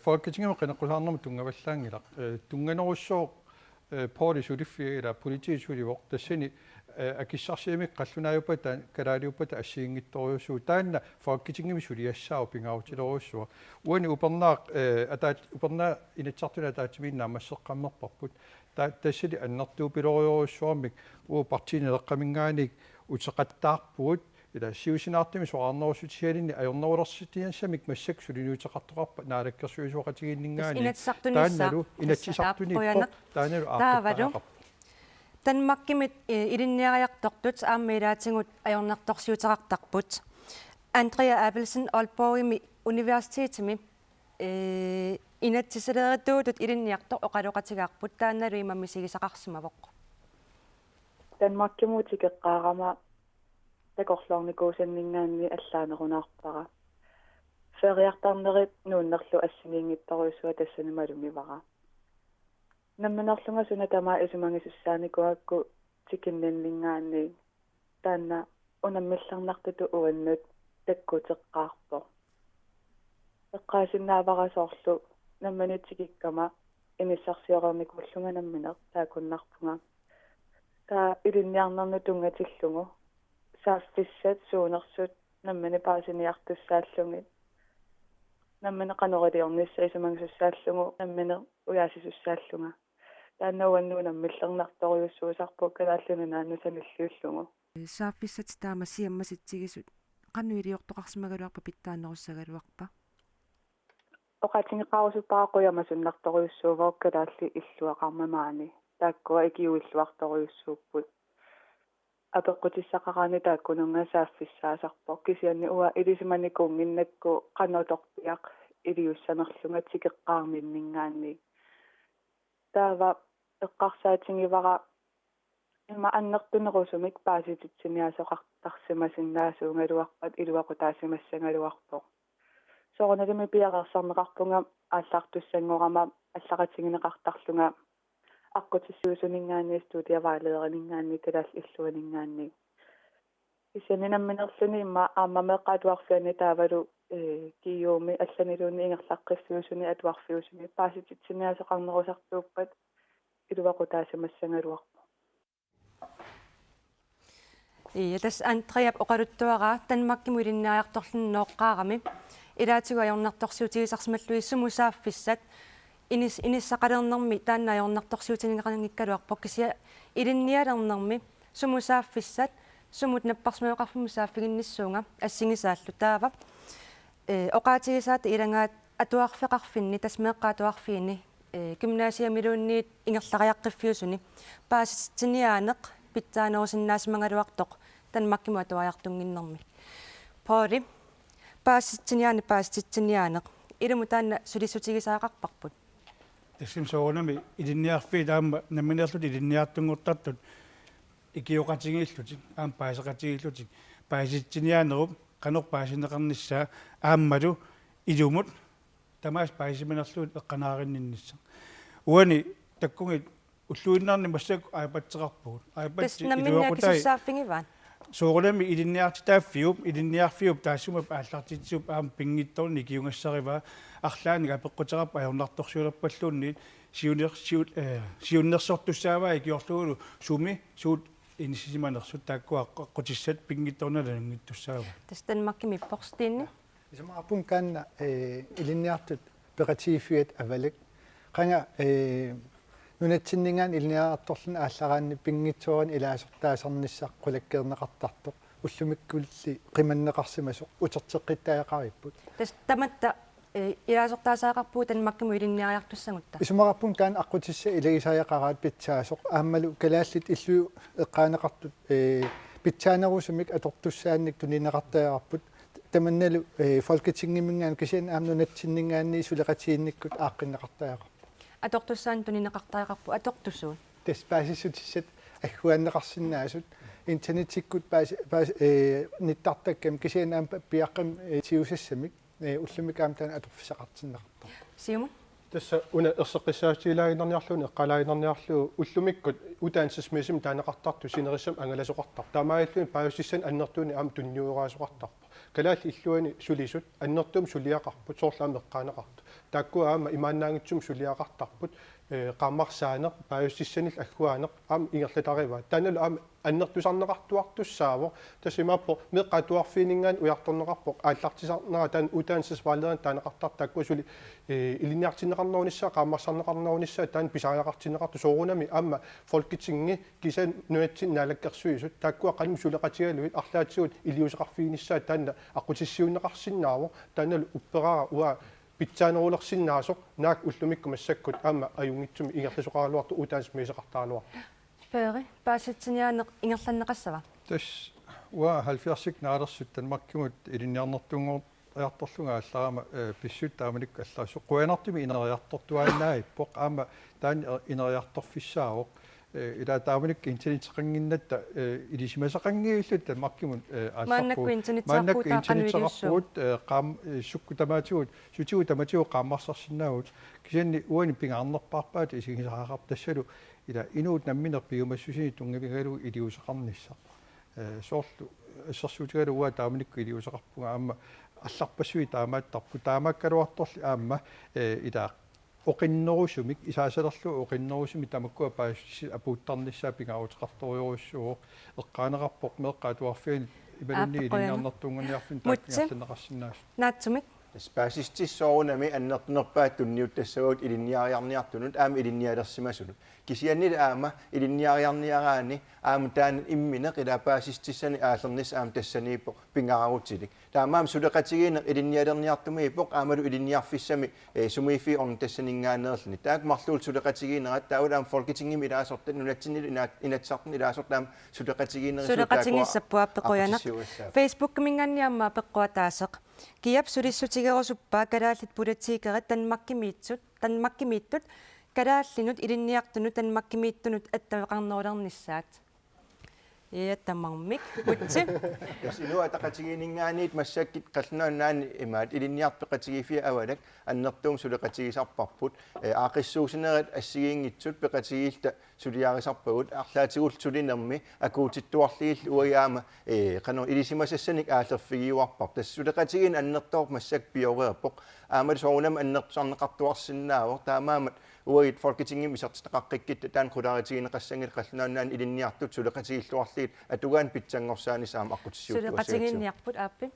фолкетингем қинеққулаарнерму тунгаваллаангилақ тунганеруссоо полисулиффиила политисуливоқ тассани акиссарсиимик қаллунааюппата калаалиуппата ассигингитторюссуу таанна фолкетингеми сулиассаау пингаутилоруссуа уани упернаақ атаат упернаа инатсартуна таатимииннаа массеққаммерпарпут тассали аннертуупилориоруссуармик уу партинелеққамингааник утеқаттаарпуут ила сиусинаартими соарнерусутиалинни ajornerulерситиассамик массак сулинуутеқартоқарпа наалаккерсуисуақатигиннингаани таанналу инатсисартуниппо таанналу ааққарпаа танмаккимит илинниариартортут ааммилаатингут ajornartorsiuteqartarput Andrea Abelsen Aalborgimi Universitetimi inatsisaleriatuutut ilinniartor oqaloqatigaarput taannalu imamisigisaqarsimavoq танмаккимуутикеққаарама такорлорникуусаннингаанни аллаанерунаарпара фериартарнерит нууннерлу ассигингитторуйсуа тассанималумивара намманерлунга тамаа исумангисуссааникуакку тикинниннингаанни таанна унаммилларнартуту уаннут таккутеққаарпо эққаасиннааварасоорлу намманитикиккама инissarsiorerникуллунга намминер таакуннарпунга таа илинниарнерну тунгатиллугу сааффиссат суунерсут наммани паасиниартуссааллугит наммани канорилиорнисса исумангисуссааллугу наммини уяасисуссааллунга тааннауаннуу наммиллернарторюссуусарпу калааллуну нааннусаниллиуллугу сааффиссат таама сиаммаситсигисут qannuiliortoqarsimaгаluarpa pittaannerussagaluarpa оқатингеқарусуппаақуямасуннарторюссуувоо калаалли иллуақармамаани тааккуа икиуиллуарторюссууппут апеққутиссақараани тааккунунга сааффиссаасарпо кисианни уа илисиманикуунгиннакку қаннуторпиақ илиуссанерлунга тикеққаарминнингаанни таава эққарсаатингивара има аннертунерусумик паасититсиниасоқартарсимасиннаасуунгалуарпат илуақутаасимассангалуарпо соорналими пиақарсарнеқарпунга ааллаартуссангорама аллақатингинеқартарлунга аққутиссуусунингаанни студиаваалееринингаанни калаал иллуанингаанни исянинамминерлүни имма ааммамеққатуарфиани таавалу киюуми алланилуунни ингерлаққиссуусуни атуарфиусуни паасититсиниасоқарнерусартууппат илуақутаасимассангалуарпо тас Andrea oqaluttuaraa tanmakkimu ilinnaariartorlunneoqqaarami ilaatigu ajornartorsiutigisarsimalluissumuusaaffissat inissaqalernermi taanna ajornartorsiutiningeqanangikkaluarpo kisia ilinnialernermi sumusaaffissat sumut napparsimaoqarfumu saaffiginnissuunga assingisaallu taava oqaatigisaat ilangaat atuarfeqarfinni tasmeeqqaatuarfiini gymnasiumilunniit ingerlariaqqiffiusuni paasittiniaaneq pitsaanерусиннаасмангалуартоq танмаккиму атуаяртунгиннэрми пооли паасситсиниаани паасситсиниаанеq илуму таанна сулиссутигисаақарпарпут тассим соонами илинниарфи таама наминерлут илинниартунгуттартут икиоқатигииллутик аам паасеқатигииллутик пааситсиниаанеруп канор паасинеқарниссаа ааммалу илумут тамаас паасиминерлуут эққанаариннисса уани таккугит уллуиннарни массак айпатсеқарпугут айпатси намминнаакисуссааффигиваан соорулами илинниартитааффиуп таассума ааллартитсуп аам пингитторни киунгассарива арлааник апеққутерап аёрнарторсуулерпаллуунни сиуннерсортуссааваа киорлугулу суми суут инисиманерсут тааккуа қутиссат пингитторналангиттуссаава тастанмаккими порстиинни исумаапун канна илинниартут пеқатигиффиат авалик қанга нунатсиннингаан илниаарторлун ааллараанни пингитсуаран илаасортаасарниссақ қулаккернеқартартоқ уллумиккулли қиманнеқарсимасоқ утертеққиттаақариппут тастаматта илаасортаасаақарпуу танмаккиму илинниариартуссагутта исумараппун таан аққутисса илагисаяқараат питсаасоқ ааммалу калааллит иллу эққаанеқартут питсаанерусумик атортуссаанник тунинеқартаяраппут таманналу фолкетингимингаан кисиан аамнунатсиннингаанни сулеқатиинниккут ааққиннеқартаяқа атортуссаан тунинеқартаақарпу атортуссуун теспаасиссутиссат аггуаннеқарсинаасут интернетиккут ниттартаккам кисиан аам пиаққам тиусассамик уллумик аамтаан аторфисақартиннеқарта сиума тасса уна ерсеққиссаатилаагинерниарлуни эққалаагинерниарлу уллумиккут утаансисмисим таанеқартарту синериссам ангаласоқартар таамааллуни паависсиссан аннертууни аам тунниураасоқартарпа калаалли иллуани сулисут аннертуум сулиақарпут соорлаами эққаанеқарту тааккуа аама имааннаангитсум сулиақартарпут qaammarsaanaq paayussissanil agguaaneq aam ingerlatariva taanalu aam annertusarneqartuartussaavo tassimaappo meqqatuarfiiningaan ujartorneqarpoq aallartisarnera taan utaansas vaaleran taaneqartar taakku suli iliniartinneqarnerunissa qaammarsarneqarnerunissa taan pisariaqartinneqartu soorunami aamma folketingi kisan nuatsin naalakkersuisut taakkua qanum suleqatigaluit arlaatigut iliuseqarfiinissa taanna aqutissiunneqarsinnaavo taanalu upperara ua питсаанерулерсиннаасоқ наак уллумиккумассаккут аама аюнгитсуми ингерласоқаралуарту утаансмисеқартаалуар пери пааситсиниаанеқ ингерланнеқассава тас уа 70-сик наалерсут танмаккимут илинниарнертунгоо аярторлунга алларама писсут тааманик аллаасо қуанартими инериартортуааннаи поқ аама таан инериарторфиссаавоқ ила тааманик интернетеқангиннатта илисимасақангиуллут танмаккимут мааннакку интернетеқарпуут qaam sukku tamaatigut sutigu tamaatigu qaammarsarsinnaagut kisanni uani pingaarnerparpaat isigisaqartassalu ila inuut nammineq piumassusini tungavigalu iliuseqarnissa soorlu assarsuutigalu uа taamanikku iliuseqarpunga aamma алларпассуи таамааттарпу таамаккалуарторли аама ила оқиннерусумик исаасалерлу оқиннерусуми тамаккуа паасси апууттарниссаа пингаарутеқарториуруссуо эққаанеқарпоқ меққаатуарфиани ибалунни илинниарнертунгерниарфин тааккингерланеқарсинаас наатсумик спаасистиссоорунами аннертнерпаат тунниуттассагут илинниариарниартунут аама илинниалерсимасулут кисианнил аама илинниариарниараани аама таан имминеқ илаапаасистиссани аалернис аама тассанииппо пингаарутилик таамаам сулеқатигиинеқ илинниалерниартумииппоқ аамалу илинниарфиссами сумиифи орн тассанингаанерли таак марлуул сулеқатигиинерат таулаам фолкитингими илаасортат нунатсиннил инатсартни илаасортаам сулеқатигиссаппуаппеқуянеқ Facebook минганниамма пеққуатаасеқ киап сулиссутигерусуппаа калааллит пулатигерат танмаккимииттут калааллинут илинниартунут танмаккимииттунут аттавеқарнерулерниссаат тамармик утси ясинуа тақатигинингаанит массаккит қаллунааннаани имаат илинниарпеқатигифиа авалак аннертуум сулеқатигисарпарпут аақиссуусинерат ассигиингитсут пеқатигиилта сулиарисарпагут арлаатигул сулинерми акуутиттуарлиил уяама қано илисимасассаник аалерфигиуарпар тассулеқатигин аннертоор массак пиореерпоқ аамал соонам аннертусарнеқартуарсинаавор таамаамат уит фолкитингим исартеқаққиккит таан хулааритигинеқассангил қаллунааннаан илинниартут сулеқатигиллуарлиит атугаан питсангорсаани саам аққутиссуут сулеқатигинниарпут ааппи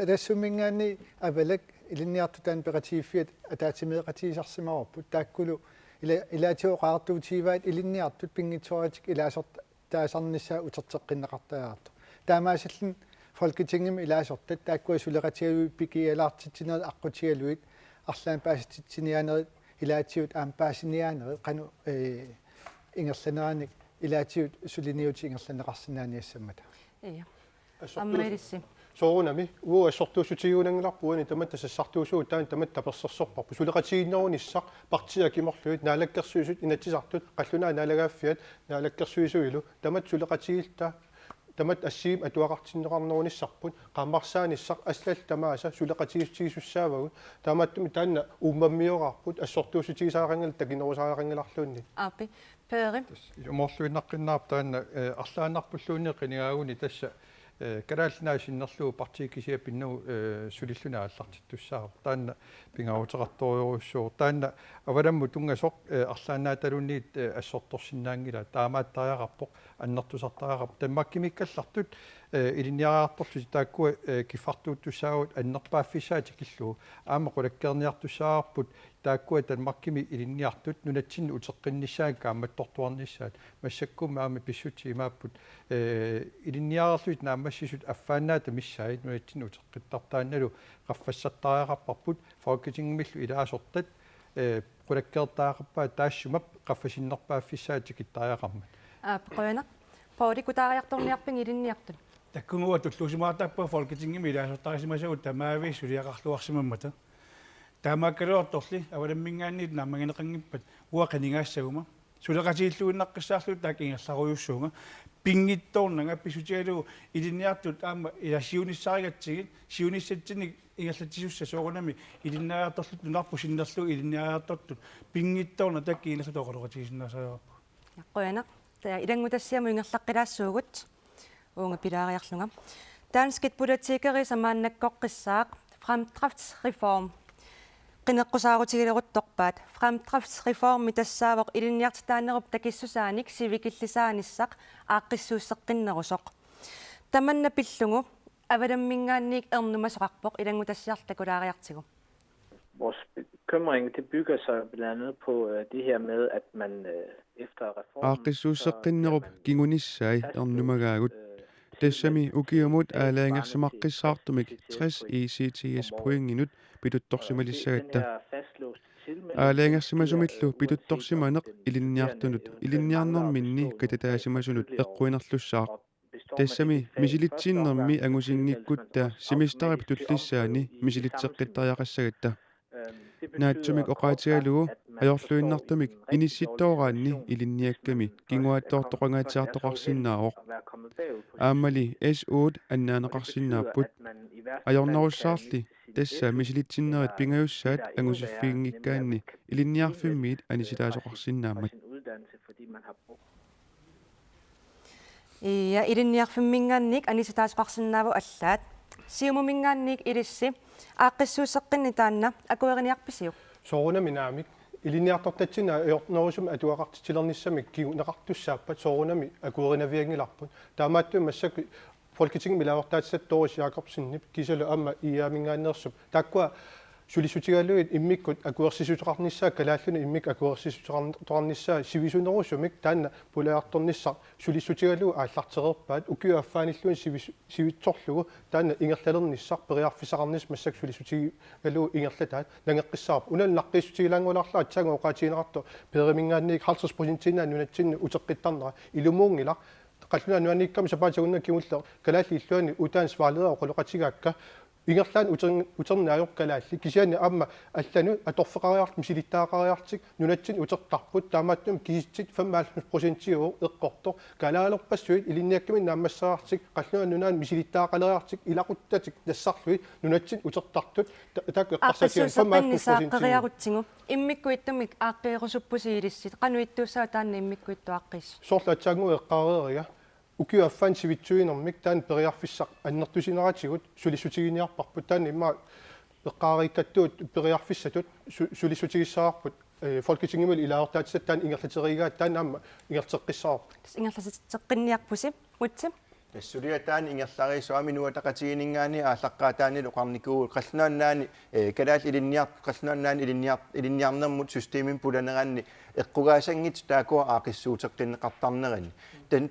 тассумингаани авалак илинниартутаан пеқатигиффиат атаатимеқатигисарсимаварпут тааккулу илаатиоқаартуутиваат илинниартут пингитсоратик илаасорт таасарнissaа утертеққиннеқартаjaartu таамаасаллин фолкитингим илаасортат тааккуа сулеқатигуи пикиалаартитсинерат аққутигалуит арлаан пааситсиниаанерит ilaatiut aampaasiniaaneri qanu ingerlaneraanik ilaatiut suliniuti ingerlaneqarsinnaaniassammata iya аммерисси соорунами уа ассортуусутигуунангиларпуани таматта сассартуусуу таан таматта персерсорпарпу сулеқатигиннерунissaq партиа киморлуит наалаккерсуисут инатсисартут қаллунаа наалагааффиат наалаккерсуисуилу тамат сулеқатигилта тамат ассиим атуақартиннеқарнерунissarput qaammarsaanissaq аслал тамааса сулеқатигиссуссаавагу таамааттуми таанна ууммаммиораарпут ассортуусутигисаарингал такинерусаарингиларлуунни апи пери уморлуиннаққиннаар таанна арлаанарпуллуунни қинигаагуни тасса караалнаасиннерлуу партикисиа пиннау сулиллуна аллартиттуссаа таанна пингаутерарториуруссуу таанна аваламму тунгасоқ арлаанааталунниит ассорторсиннаангила таамааттариақарпоқ аннертусартариақарп таммаккимиккаллартут илинниараарторлу тааккуа киффартууттуссаагут аннерпааффисаатикиллуу аама қулаккерниартуссаарпут тааккуа таммаккими илинниартут нунатсинни утеққиннissaан кааматтортуарнissaат массаккума аама писсути имааппут илинниарарлуит наамассисут аффаанаата миссаит нунатсинни утеққиттартааналу qaffassattariaqarparput folketingmillu ilaassortat qulakkeertaaqappaa taassumap qaffasinnерпааффисаатикиттариақармат апқоина пауликутаариарторниарпин илинниартут таккунгуа туллусимаартаппа folketingimi ilaassortarisимасагут тамаави сулиақарлуарсимаммата таамааккалуарторли аваламмингаанниит наамагинеқангиппат уақанигаассагума сулеқатииллуиннаққиссаарлут таакингерларуйуссуунга пингитторнага писутиалу илинниартут аама иласиунissаригатсигит сиуниссатсиник ингерлатисусса соорунами илиннариарторлут нунарпу синнерлу илиннариартортут пингитторна таккиинерлу тоқалуқатигисиннасаа яққояна илангутассиаму ингерлаққилаассуугут уунга пилаариарлунга Dansk politikeri самааннаккоққиссаақ fremdriftsreform qinеққусаарутигилерутторпаат fremdriftsreform тассаавоқ илинниартитаанеруп такиссусааник сивикиллисааниссақ ааққиссууссеққиннерусоқ таманна пиллугу аваламмингаанник эрнумасоқарпоқ илангутассиарлакулаариартигу. Vores bekymring det bygger sig blandt andet på det her med at man efter reformen ааққиссууссеққиннеруп кигунissaai эрнумагаагут тассами укиумут аалаангерсимаққиссаартумик 60 ECTS пуингинут питутторсималиссагатта аалаангерсимасумиллу питутторсиманеқ илинниартунут илинниарнэрминни кататаасимасунут эққуинерлуссаақ тассами мисилитсиннэрми ангусингиккутта семестарип туллиссаани мисилитсеққиттариақассагатта наатсумик оқаатигалугу ajorluinnartumik inissittooraanni ilinniakkami kinguaattoortoqangaatiartoqarsinnaaroq aammali S8 annaaneqarsinnaapпут ajornerussaarli tassa misilitsinnerit pingajussaat angusiffiingikkaanni ilinniarfimmiit anisitaasoqarsinnaammat ja ilinniarfimmingaannik anisitaasoqarsinnaavo allaat siumumingaannik ilissi aaqqissuusseqqinni taanna akueriniarpisiuq соорунаминаамик илиниарторtatсина иорнерусум атуақартитилернissamик кигу неқартуссааппат соорунами акуеринавиангиларпут таамааттуи массак folketing милаавартаатсатторус Jakobsenнип кисалу амма иаамингааннерсуп тааккуа сулисутигалуит иммиккут акуерсисутеқарнissaa калааллуна иммик акуерсисутеқарнissaa сивисунерусумик таанна пулаарторнissaa сулисутигалуу ааллартерерпаат укиуаффааниллуин сивитсорлугу таанна ингерлалернissaa периарфисақарнис массак сулисутигалуу ингерлатаат нангеққиссаарп уналнаққиссутигилаангулаарлаа атсаага оқаатигинеқарто перимингаанник 50% нунатсинну утеққиттарнера илумуунгила qalлуна нуаниккам сапаатагунна кигуллер калаалли иллуани утаан сваалераа оқулоқатигаакка ингерлаан утернааёркалаалли кисиани аама аллану аторфеқариарт мисилиттаақариартик нунатсин утертарпут таамааттум киситсит 55% эққорто калаалерпассуит илинниакками наамассаартик қаллуна нунаан мисилиттаақалериартик илақуттатик тассарлуит нунатсин утертартут таак эққарсатиан 55% иммиккуиттумик ааққиерусуппусиилиссит қануиттуусаа таанна иммиккуиттуаққис соорлаатсаангу эққаарерига укиуаффаан сивитсуинермик таан периарфиссақ аннертусинератигут сулисутигиниарпарпут таан имма эққаариккаттуут периарфиссатут сулисутигиссаарпут folketingimul илаортаатсат таан ингерлатеригаат таан аама ингертеққиссаар ингерласеққинниарпуси мутси тассулиатаани ингерлариисуами нуатақатигинингаани ааллаққаатаани лоқарникуу қаллунааннаани калаал илинниарнермут системин пуланераанни эққугаасангит таакуа аақиссуутеққиннеқартарнерани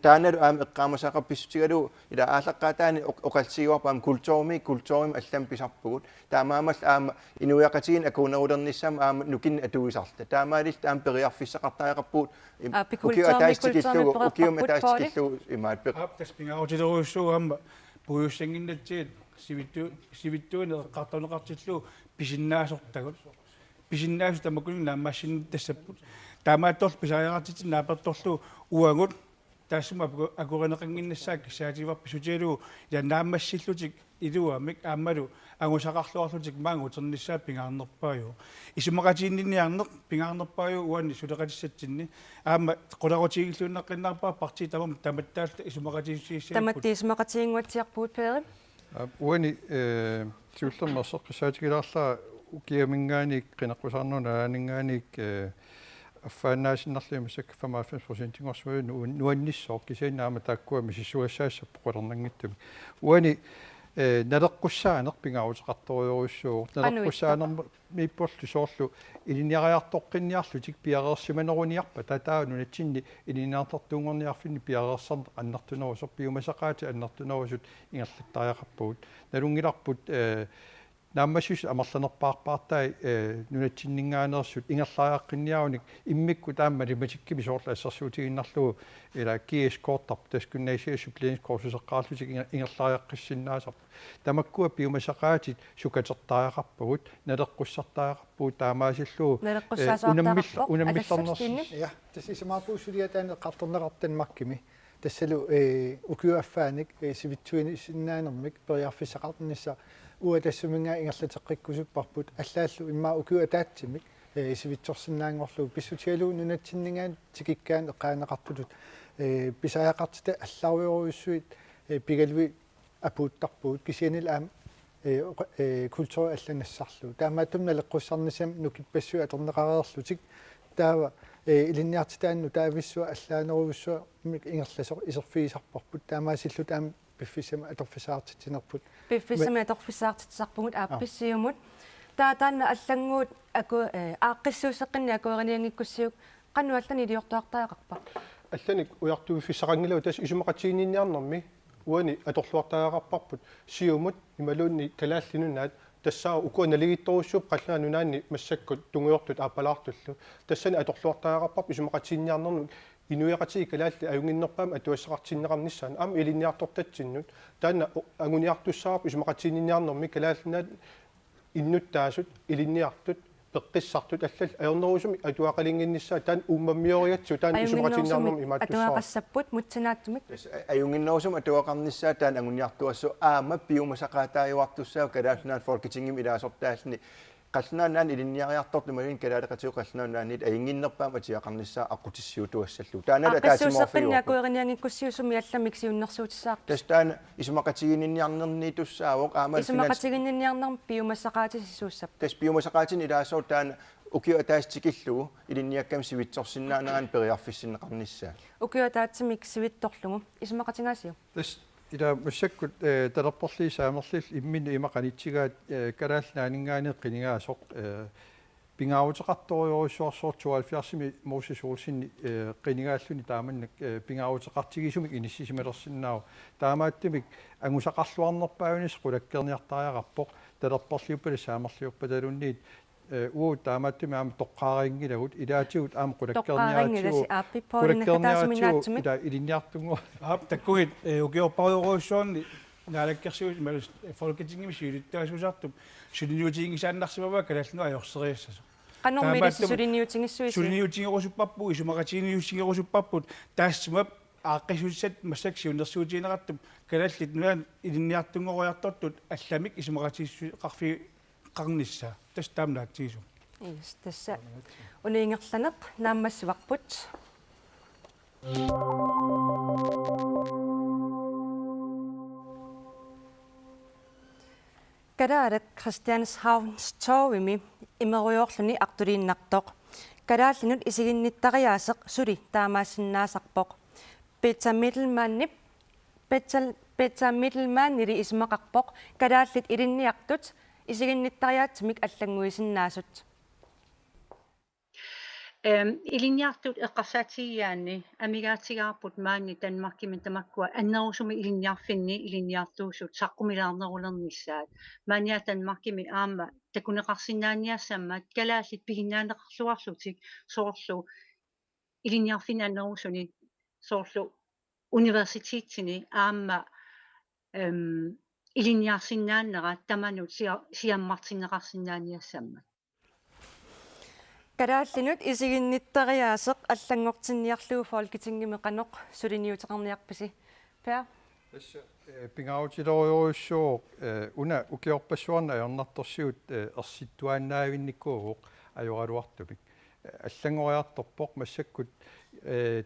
таанеру аам эққаамасақарписсутигалу ила ааллаққаатаани оқалсигуарпаам культуурми аллам писарпугут таамаамал аама инуяқатигин акуунерулерниссаама аама нукин атуисарта таамаалил таам периарфиссақартариақарпуут укиатаистикиллугу укиум атаистикиллугу имаат пеқ таспингаарутилеруйуссуугаама пуйуссангиннатсигит сивиттуини эққартунеқартиллуу писиннаасортагут писиннаасу тамакунин нааммассиннит тассаппут таамаатторл писариақартитин нааперторлу уангут тассума акуринеқангиннассаак кисаативарпи сутиалуу ила нааммассиллутик илуамик ааммалу агусақарлуарлутик маангу утерниссаа пингаарнерпааю исумақатииннинниарнеқ пингаарнерпааю уанни сулеқатиссатсинни аама қуларутигиллууннаққиннарпаа парти тамам таматтаалта исумақатииссииссаа таматтиисмақатиингуатсиарпуут пеери уани тиуллермерсеққисаатигилаарлаа укиамингааник қинаққусаарнуна ааниннгааник аффаанаасиннарлимасак 95% ингорсуи нуанниссоо кисинаама тааккуами сисуассаассаппо қулернангиттуми уани налеққуссаанеқ пингаарутеқарториоруссуу налеққуссаанерма миппорлу соорлу илиниариартоққинниарлутик пиареерсиманеруниарпа татаауну натсинни илиниартартуунгорниарфинни пиареерсар аннартунерусор пиумасақаати аннартунерусут ингерлаттариақарпугут налунгиларпут нааммассус амерланерпаарпаартай нунатсиннингаанерсут ингерлаариаққинниауник иммикку таамма лиматиккими соорла ассерсуутигиннарлугу ила KS коортар таскуннаисиа суплиенскорсусеққаарлутик ингерлаариаққиссиннаасар тамаккуа пиумасақаатит сукатертариақарпагут налеққуссартариақарпуут таамаасиллуу унаммиллернерс я тасисамаапуусулиатаане қарторнеқартанмаккими тассалу укиуаффааник сивитсуини синнаанермик периарфисақартнисса уа тассумингаа ингерлатеққиккусуппарпут аллааллу иммаа укиуа таатсимик сивитсорсинаангорлу писсутиалуу нунатсиннингаан тикиккаан эққаанеқартутут писаяақартита алларуйоруйуссуит пигалви апууттарпуут кисианил аам культура алланассарлу таамааттум налеққуссарнисам нукиппассуи атернеқареерлутик таава илинниартитаанну таависсуа аллаанеруйуссуа ингерласо исерфиисарпарпут таамаасиллу таам пиффисама аторфисаартитинерпут пиффисама аторфисаартитсарпугут аапписсиумут таатаанна аллангуут аку ааққиссуусеққинни акуериниангиккуссиук qannuallani iliortuartaaqarpa алланик уяртуиффисақангилау тас исумақатиининниарнэрми уани аторлуартаақарпарпут сиумут ималуунни калааллинунаат тассаа укуа налигитторуссууп қаллаанунаанни массаккут тунгуйортут аапалаартуллу тассани аторлуартаақарпарп исумақатиинниарнэрнут инуяқатиги калаалли аюнгиннерпаама атуассақартиннеқарниссаан аама илинниартортатсиннут таана агуниартуссаарп исумақатиинниарнэрми калааллинаат иннуттаасут илинниартут пеққиссартут аллал аернерусуми атуақалингиннссаа таан уммаммиориатсу таан исумақатиинниарнэрми имааттуссаа атуақассаппут мутсинааттумик аюнгиннерусум атуақарниссаа таан агуниартуассу аама пиумасақаатааюартуссаа калааллинаат фолкитингим илаасортаални qallunaanaan ilinniariartortumaluin kalaalaqatiu qallunaannaanit ayinginnerpaam atiaqarnissaa aqutissiutuassalluu taanala taatsimorfiu akueriniangikkussiusumi allamik siunnersuutissaaq tastaana isumaqatigininniarnerniitussaavoq aamal isumaqatigininniarnerm piumassaqaati sisuussap tas piumassaqaatin ilaasoo taana ukiuataastikillugu ilinniakkam sivitsorsinnaanaan periarfissinneqarnissaa ukiuataatsimik sivittorlugu isumaqatingaasiu ila массаккут талерпорли саамерлил иммин имақанитсигаат калааллаанингаани қинигааsoq пингаарутеқарториорусуарсоор 72 моусисуулсинни қинигааллуни тааманнак пингаарутеқартигисумик иниссисималерсиннаау таамааттимик ангусақарлуарнерпаагунис қулаккерниартариақарпоқ талерпорлиуппали саамерлиуппаталунниит уу таамааттими аама тоққаарингилагут илаатигут аама қулаккерниаратигу қулаккерниаратигу ила илинниартунгу таккугит укиорпаруйоруссуарни наалаккерсуут малус фолкетингими сиулиттаасусартуп сулиниутингисааннарсимава калаллуа аёрсериассасо каннормилисси сулиниутингиссуиси сулиниутингерусуппаппу исумақатиниуссигерусуппаппут таассимап ааққисуссат массак сиуннерсуутиинеқартум калаллит нуан илинниартунгориартортут алламик исумақатиссу қарфи qarnissa tas taamnaatiisu yes tassa uniingerlaneq naammassivaqput kadaarak Christianshavns torvimi imeriorluni artuliinnartoq kalaallinut isiginnittariaaseq suli taamaassinnaasarpoq Peter Mittelmann ili ismaqarpoq kalaallit ilinniartut isiginnittariaatsimik аллангуисиннаасут Iliniartut eqqarsaatiggiaanni amigaatigaarput maanni Danmarkimi tamakkua annerusumi iliniarfinni iliniartuusut saqqumilаарnerulernissaat maania Danmarkimi aama takuneqarsinnaaniassammat kalaallit piginnaanеқарсуарлутик soorlu iliniarfinni annerusuni soorlu universiteetsini aama iliniarsinnaannerat tamanut siammartinneqarsinnaaniassammat Kadaallinut isiginnittariaaseq аллангортинниарлуу folketingimеqanoq suliniuteqarniarpisi Per tässä pingautiloruissuuq una ukiorpassuarna ajornartorsiut ersittuaannaavinnikkuuq ajoraluartumik аллангориарторпоq массаккут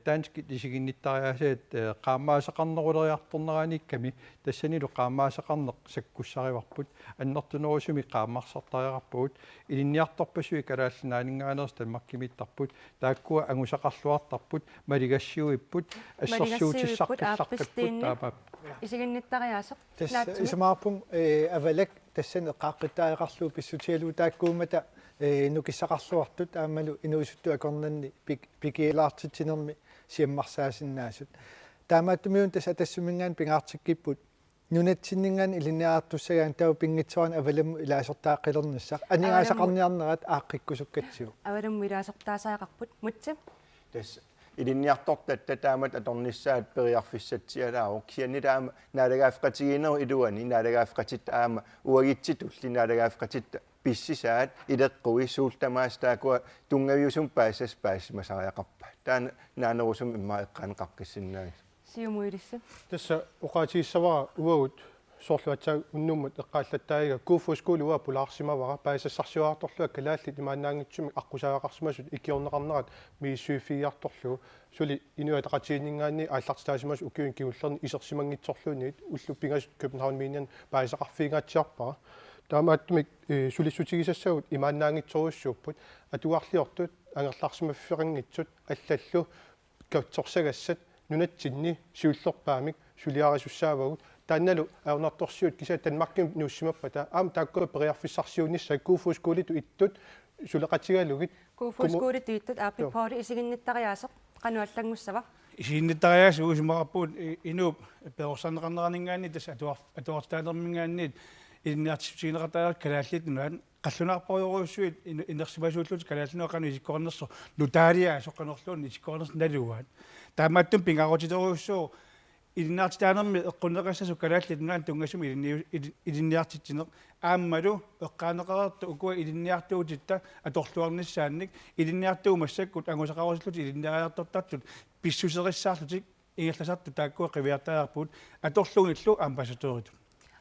таанскит исигинниттариасаат qaammaasaqarneruleriartorneraanikkami тассанилу qaammaasaqarneq sakkussarivarput аннертунерусуми qaammarsartariarappugut илинниарторпасуи калааллинаанингааnerс таммаккимиттарпут тааккуа ангусақарлуартарпут малигассиуиппут ассерсиутиссаққиссаққиппут таама исигинниттариааseq tässä isamaarpun avalak tassan eqqaaqqitaaeqarluu pissutialuu taakkuumata nukissaqarluartut aammalu inuusuttu akornanni pikiilaartitsinermi siammarsaasinnaasut taamaattumiun tas atassumingaan pingaartikkipput nunatsinningaan iliniaartussagaan tau pingitsoran avalammu ilaasertaaqqilernissaaq anigaasaqarniarnerat aaqqikkusukkatsiu avalammu ilaasertaasaaqarput mutsi tässä илинниарторта таамат аторнissaat периарфиссатсиалаару кианни таама наалагаафқатигинеру илуани наалагаафқатит аама уагитсит уллинаалагаафқатит писсисаат илеққуи суултамаас таакуа тунгавиусум паассас паассимасариақарпа таана наанерусум имма эққаанеқаққиссиннааг сиумуилисса tässä uqaatiissavara uagut soorluatsaag unnumut eqqaallattaagiga kuufuskuli ua pulaarsimavara paasassarsiuartorlua kalaallit imaannaangitsumi aqqusaaaqarsimasut ikiorneqarnerat miissuifiiartorlu suli inuataqatiiningaanni aallartitaasimas ukiun kiullerni isersimangitsorluuniit ullupingasut København Minian paasaqarfiingaatsiarpara таамааттумик сулиссутигисассагут имааннаангитсоруссууппут атуарлиортут ангерларсимаффеқангитсут аллаллу кавтсорсагассат нунатсинни сиуллерпаамик сулиарисуссаавагут таанналу аернарторсиут киса Danmarkим нууссимаппата аам тааккуа периарфиссарсиунисса кууфускуулиту иттут сулеқатигалугит кууфускуулиту иттут ааппиппаали исигинниттариааseq qanuallangуссава исигинниттариаас уусимақарпуут инууп перорсанеқарнеранингаанни тас атуартаанермингаанниит илинниартисутигинеқартаа калааллит нуан қаллунаарпориоруссуит инерсимасууллут калааллунеқану исиккорнерсо нутаалиа соққанерлуун исиккорнерс налуаат таамааттум пингаақутиторуссуу илинниартитаанерми эққунеқассасу калааллит нуан тунгасуми илинниартитсинеқ ааммалу эққаанеқарерта укуа илинниартуутитта аторлуарниссаанник илинниартуу массаккут ангусақарусиллут илинниариартортартут писсусериссаарлутик ингерласарту тааккуа қивиартаарпут аторлууниллу ампасаториту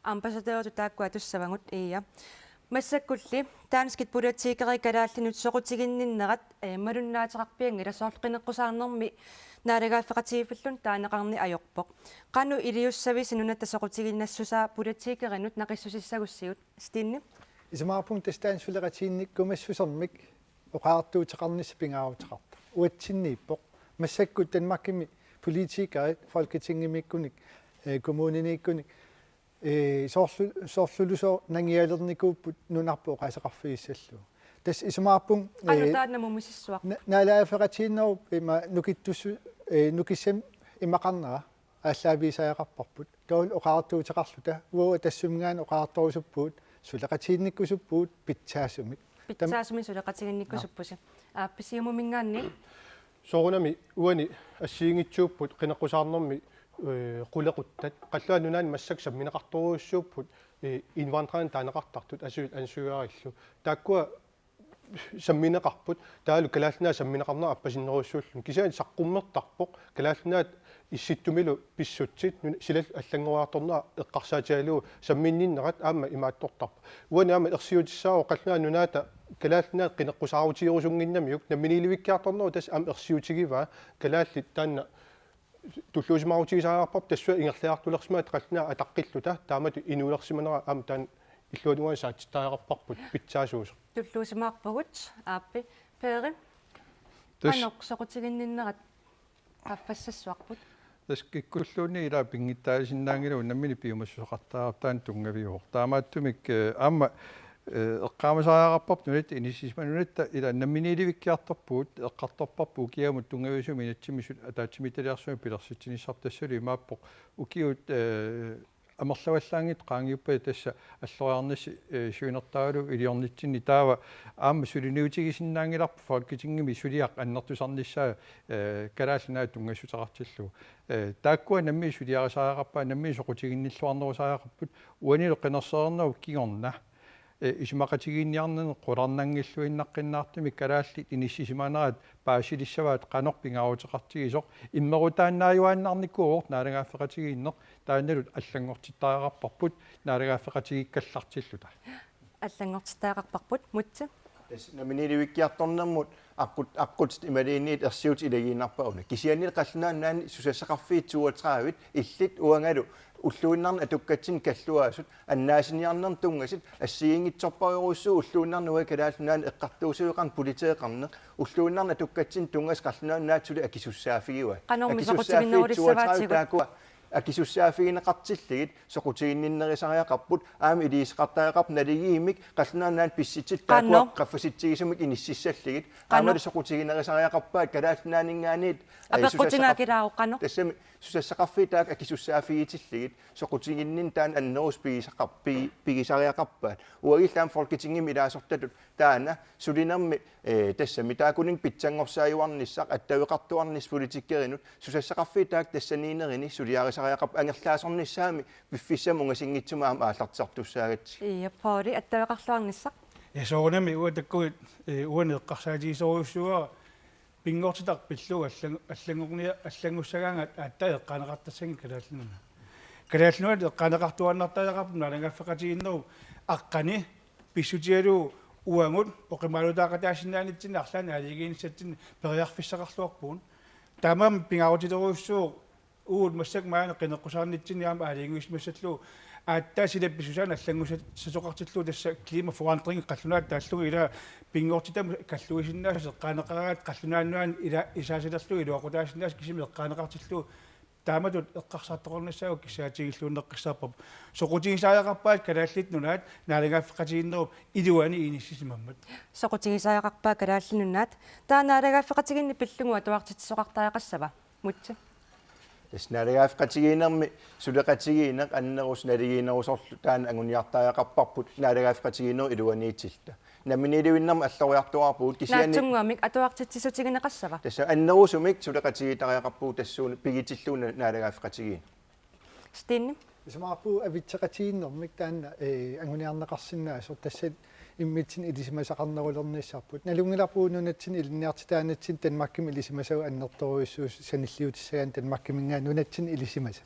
ампасаториту тааккуа туссавангут ия массаккулли таанскит политикери калааллинут соқутигинниннерат малуннаатеқарпианга иласоорлқинеққусаарнерми наалагааффеқатигиффлун таанеқарни ajorpoq qanu iliussavisi nunata soqutiginnassуса политикеринут нақиссусиссагуссигут стинни isamaarpun tastaansulleqatiinnik kumassusermik oqaartuuteqarnissi pingaarutaqarta uatsinniippoq massakkut Danmarkimi politikerit folketingimikkunik kommuniniikkunik soorlulusoo nangialernikkuupput nunarpu oqaseqarfiissallu tas isamaarpun qanutaannamumisissuaq naalaafeqatiinneru ima nukittussu nukissam imaqarnera ааллаависаақарпарпут таул оqaartuuteqarluta уа тассумгаан оqaarторусуппуут сулеқатиинниккусуппуут питсаасумик питсаасуми сулеқатигинниккусуппуси аапписиумумингаанни соорунами уани ассиингитсууппут қинеққусаарнерми qulaquttat qalluanunaani massak sammineqartoruussuupput invandraan taanеqartartut asuut ansuuarillu taakkua sammineqarput taalu kalaallinaa sammineqarnera appasinneriussuullun kisaan saqqummertarpoq kalaallinnaat issittumilu pissutsit silal аллангориарторнера эққарсаатигалуу самминниннерат аама имаатторторпа уани аама ерсиутиссаау қаллунаа нунаата калааллинаа қинеққусаарутиерусунгиннамиук намминилуиккиарторнеру тас аама ерсиутигиваа калааллит таанна туллуусимарутигисаарпап тассуа ингерлиартулерсимаат қаллунаа атаққиллута таамату инуулерсиманера аама таан иллуунуан саатиттааеқарпарпут питсаасуус туллуусимаарпагут ааппи пеери панеқсоқутигинниннерат аффассассуарпут tässä kikkulluuni ila pingittaalisиннаангилу наммини пиумассоқартаа таан тунгавиуор таамааттумик аама эққаамасаариақарпарп нунат иниссисманунатта ила намминиливиккиарторпуут эққарторпарпу укиамут тунгависуми натсимисут атаатсимиталиарсуми пилерситсинissartassали имааппоқ укиут амерлаваллаангит qaangiuppa тасса аллориарнасси сюинертаалу илиорнитсинни таава аама сулиниутигисиннаангиларпу фолкитингими сулиақ аннертусарниссаа калаалнаа тунгасутеқартиллу тааккуа намми сулиарисаариақарпаа намми соқутигинниллуарнерусаариақарпут уанилу қинерсеернау кигорна исмақатигинниарнен қуларнангиллуиннаққиннаартими калаалли иниссисимаанерат паасилиссаваат қанорпингаарутеқартигисоқ иммерутааннааюааннарникуоқ наалагааффеқатигииннеқ таанналут аллангортиттаариақарпарпут наалагааффеқатигиккаллартиллута аллангортиттаариақарпарпут мутса наминиливиккиарторнэрмут аққут ималиинниит ерсиут илагииннарпауна кисианнил қаллунааннаани сусассақарфиит суутраавит иллит уангалу уллуиннарна атуккатсин каллуаасут аннаасиниарнер тунгасит ассиингитсорпариуруссуу уллуиннарнуа калаалунаан эққартуусуиқан политеэқарнеқ уллуиннарна атуккатсин тунгас қаллунааннаатсули акисуссаафигиуа акисуссаафигиуа акисуссаафигинеқартиллигит соқутигинниннерисариақарпут аами илиисеқартариақарп налигиимик қаллунааннаан писситсит таакуа қаффаситсигисумик иниссиссаллигит аамали соқутигиннерисариақарпаат калааллунаанингааниит апеққутинаакилааққано тассами сусассақарфитаак акисуссаафигитиллигит соқутигиннин таан аннерус пигисариақарпаат уагиллаам фолкитингими илаасортатут таана сулинерми тассами таакунин питсангорсааюарниссақ аттавеқартуарнис политиккеринут сусассақарфитаак тассаниинерини сулиарисариақарп ангерлаасорнissaами пиффиссамунгасингитсумаам ааллартсартуссаагатси паори аттавеқарлуарниссақ соонами уатаккуит уанеққарсаатисоруссуа пингортитар пиллуга аллангуссагаангат ааттаа эққанеқартассанги калааллунуна эққанеқартуаннартаақарпу налангаффеқатигиннеру аққани писсутиалу уангут оқималутаақатаасиннаанитсина арлаани алигииниссатсин периарфиссақарлуарпуун таамам пингаарутилеруссуу уут массак маана қинеққусаарнитсиниаама алигингисмассаллу ааттаа силапписусаана аллангусат сасоқартиллуу тасса клима фуантринг қаллунаат тааллугу ила пингортитам каллуисиннаас эққаанеқараат қаллунааннуан ила исаасилерлуги илуақутаасиннаас кисими эққаанеқартиллуу тааматут эққарсаартоқорнассаагу кисаатигиллууннеққиссаарпап соқутигисааяқарпаат калааллит нунаат наалагааффеқатигиннеру илуани иниссисимаммат соқутигисааяқарпаа калааллинунаат таанаалагааффеқатигинни пиллугуа туартитсоқартариақассава мутса снаалагааффеқатигиинерми сулеқатигиинеқ аннерус налигиинерусорлу таана ангуниартааяқарпарпут наалагааффеқатигиинеру илуаниитсилта наминилуиннерма аллориартуарпуут кисиани наатсунгуамик атуартитсисутигинеқассава тасса аннерусумик сулеқатигитариақарпуу тассууни пигитиллуна наалагааффеқатигиин стинни исмаарпу авитсеқатигиннэрмик таана ангуниарнеқарсинаасо тассат иммитсин илисимасақарнерулерниссарпут налунгиларпуунунатсин илинниартитаанатсин танмаккими илисимасау аннерторуиссуус саниллиутиссагаан танмаккимингаа нунатсин илисимасан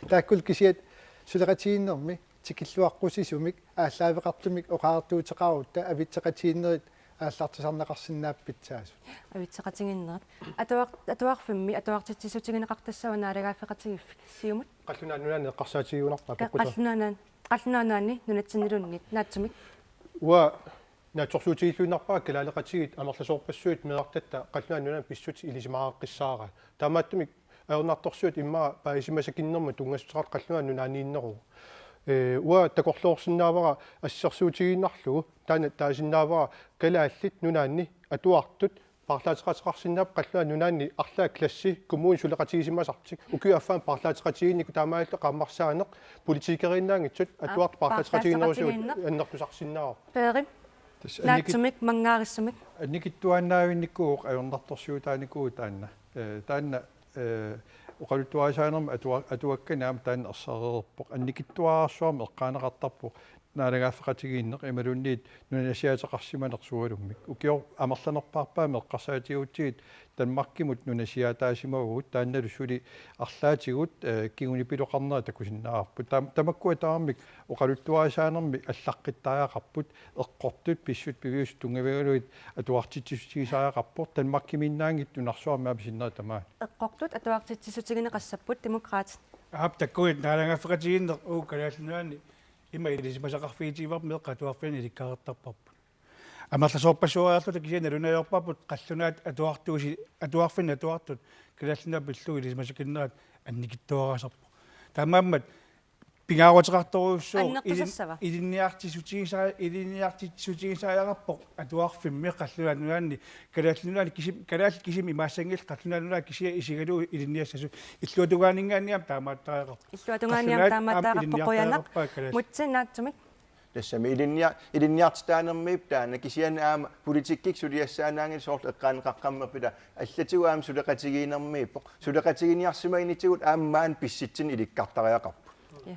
тааккул кисиат сулеқатигиннэрми тикиллуаққусисумик ааллаавеқартумик оқаартуутеқарутта авитсеқатигиннерит ааллартусарнеқарсинааппитсаасу авитсеқатигиннерат атуарфимми атуартитсисутигинеқартассава наалагааффеқатигиффик сиумут қаллунааннунаани эққарсаатигунарпа қаллунаанани нунатсиннилуннит наатсумик уа наатсорсуутигиллуинарпаа калаалеқатигит амерласоорпассуит меартатта қаллунааннунаан писсут илисимаааққиссаара таамааттумик аернарторсуут иммаа паисимасакиннэрма тунгасутеқарт қаллунааннунаанииннеру уа такорлуорсинаавара ассерсуутигиннарлугу таана таасиннаавара калааллит нунаанни атуартут парлаатеқатеқарсинаап қаллунааннунаанни арлаа класси коммуун сулеқатигисимасартик укиаффаан парлаатеқатигиннику таамаалле қаммарсаанеқ политикериннаангитсут атуарт парлаатеқатигиннерусу аннертусарсинаава пери наатсумик мангаариссумик анникиттуаннаавинникууқ аернарторсуутааникуу таанна уқалуттуаасаанерма атуакканаам таанна ерсареерпоқ анникиттуаарсуарми эққаанеқартарпу наалагааффеқатигииннеқ ималунниит нунасиатеқарсиманерсуалуммик укиор амерланерпаарпаами эққарсаатигутсигит танмаркимут нунасиатаасимагугут таанналу сули арлаатигут кигунипилоқарнера такусиннаарпут тамаккуа таамик уқалуттуаасаанерми аллаққиттааяақарпут эққортут писсут пивиус тунгавигалуит атуартитсисигисааяқарпут танмаркиминнаангит нунарсуармаа писиннера тамаа эққортут атуартитсисутигинеқассаппут демокраат таккуит наалагааффеқатигиннеқ калааллунаани има илисимасақарфиитивар меққатуарфини иликкаартарпарпут амерласоорпассуариарлута кисиана лунаёрпарпут қаллунаат атуарфин атуартут калааллуна пиллу илисимасакиннерат анникиттуарасарпу таамааммат пингааруутеқарторуйуссуу аннертусассава илинниартисутигисааяраппоқ атуарфимми қаллуануаанни калааллунаани кисим имаассангил қаллунаануна кисия исигалуу илинниассасу иллуатугаанингаанниам таамааттариақарпу иллуатунгаанниам таамааттаақарпо қоянақ мутсинаатсумик тассами илинниартитаанермип таана кисиан аама политиккик сулиассаанаангил соорл эққаанеқаққаммерпила аллатигуаам сулеқатигиинермииппоқ сулеқатигиниарсимаинитигут ааммаан писситсин иликкартариақарпу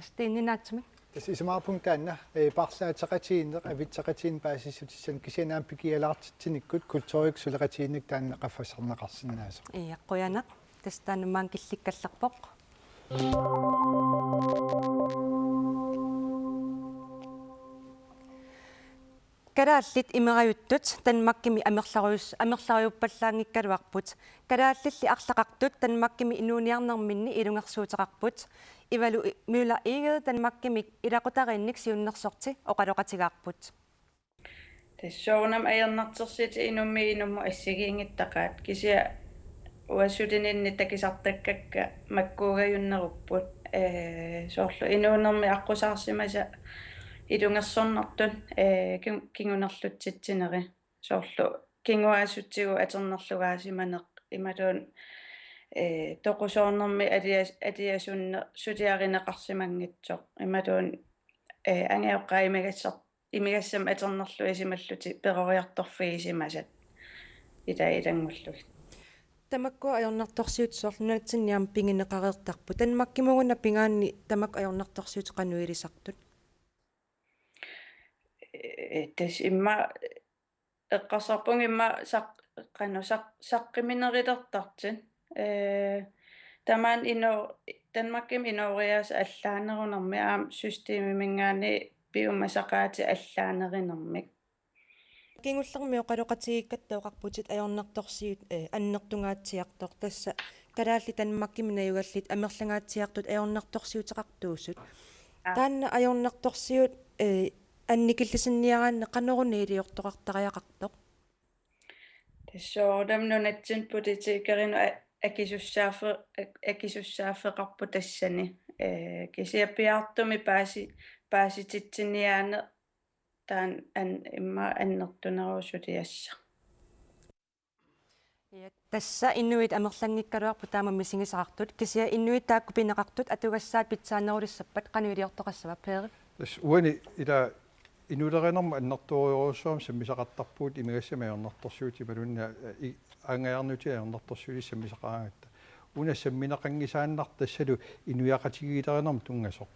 стиннinaatсумик тас исмаарпунтаанна парсаатеқатиинеқ авитсеқатиин паасиссутиссан кисианаам пикиалаартитсиниккут культуурик сулеқатиинник таанна қаффасарнеқарсинааса қоянақ тастаанумаан килликкалларпоқ карааллит имераюттут танмаккими амерлариуппаллаангиккалуарпут карааллилли арлақартут танмаккими инууниарнерминни илунгерсуутеқарпут ивалу мюла иге танмаккими илақутариинник сиуннерсорти оқалоқатигаарпут тассоонам аернартерсити инумми инумму ассигиингиттақаат кися уассутининни такисартаккакка маккуугаюннеруппут соорлу инуунерми аққусаарсимаса илунгерсорнартун кингунерлутситсинери соорлу кингуаасутсигу атернерлугаасиманеқ ималуун тоқусоорнерми алиасунне сутиаринеқарсимангитсоқ ималуун ангиоққа имигассам атернерлуисималлути перориарторфигисимасат илангуллуг тамакку аёрнарторсиут соорлунатсинниам пингинеқареертарпу танмаккимугуна пингаанни тамак аёрнарторсиут қануилисартут тас имма эққарсарпун имма саққиминерилертартин тамаан танмакким инориас аллаанерунэрми аам системимингаани пиумасақаати аллаанеринэрмик кингуллерми оқалоқатигиккаттооқарпутит аёрнарторсиут аннертунгаатсиартор тасса калаалли танмаккимина югаллит амерлангаатсиартут аёрнарторсиутеқартуусут таанна аёрнарторсиут анникиллисинниараанне канеруни илиортоқартариақартоқ тассоордам нунатсин политикерину акисуссааффеқарпу тассани кисиаппиартуми паасититсиниаане таан имма аннертунерусулиасса тасса иннуит амерлангиккалуарпу таамамми сигисаартут кисия иннуит таакку пинеқартут атугассаат питсаанерулиссаппат кануилиортоқассава пеери тас уани ила инулеринерма аннэртуориорусуам саммисақартарпуут имигассама аернарторсуути малунна аангаарнути аернарторсуuli саммисақаангатта уна самминеқангисааннар тассалу инуяқатигиилеринерма тунгасоқ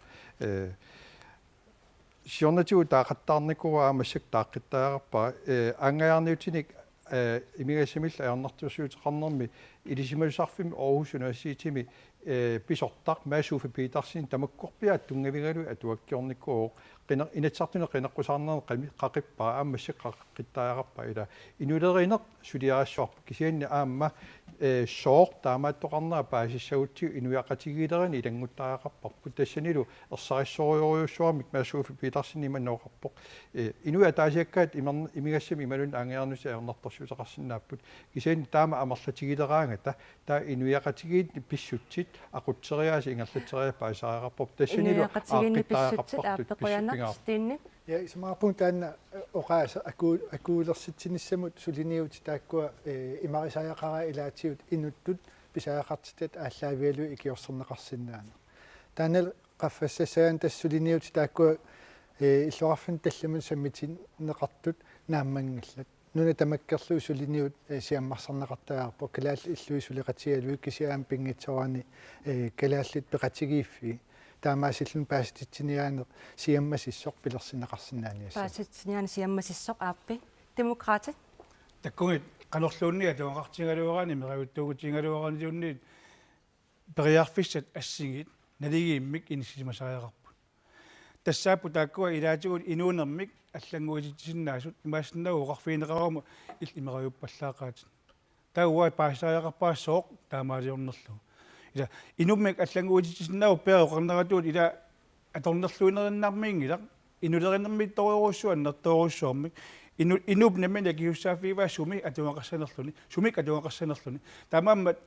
сиорнатигу таақаттаарникуа амассак тааққиттаагарпаа аангаарниутиник имигассамилла аернарторсуутеқарнерми илисималусарфими Аarhus University писортақ маасууфи питарсин тамаккорпиаат тунгавигалу атуаккиорниккуу инатсартуне қинеққусаарнер қақиппаа аамассак қаққиттаагарпаа ила инулеринеқ сулиарассуарпу кисианни аама соор таамааттоқарнера паасиссагутти инуяқатигиилерини илангуттаагақарпарпу тассанилу ерсариссориориуссуармик маасууфи питарсин иманнооқарпоқ инуя таасиаккаат имигассами ималун аангиарнуси аернартарсуутеқарсинааппут кисианни таама амерлатигилераангата таа инуяқатигиит писсутсит aqutseриаси ингерлатериа паасаараарпоп тассанилу ааққиттаариақарпартинни я исмаарпун таанна оқааса акуулерситсиниссамут сулиниут тааккуа имарисаяқара илаатиут инуттут писаяақартитат ааллаавиалу икиорсернеқарсинаана таанал qaffassasaан тассулиниут тааккуа иллуарфин талламун саммитин неқартут нааммангиллат нуна тамаккерлуу сулиниут сиаммарсарнеқартаагаарпо калаал иллуи сулеқатигалуи кисиаам пингитсорани калааллит пеқатигииффи таамаасиллун паасититсиниаанеқ сиаммасиссоқ пилерсинеқарсинааниасса пааситсиниаани сиаммасиссоқ ааппи демократит таккугит канорлуунниа туақартингалуарани меравуттуугутингалуаранилуунни периарфиссат ассигит налигииммик инисимасариақарпу тассааппу тааккуа илаатигут инуунермик аллангуититсиннаасут имаассиннагу оқарфиинеқарама ил имериуппаллаақаатит тауа паасариақарпаассооқ таамаалиорнерлу ила инуммик аллангуититсиннагу пеоқарнератуут ила аторнерлуинериннармиингила инулериннэрми ториоруссуаннэртооруссуармик инуп намина киуссаафиива суми атуақассанерлуни сумик атуақассанерлуни таамааммат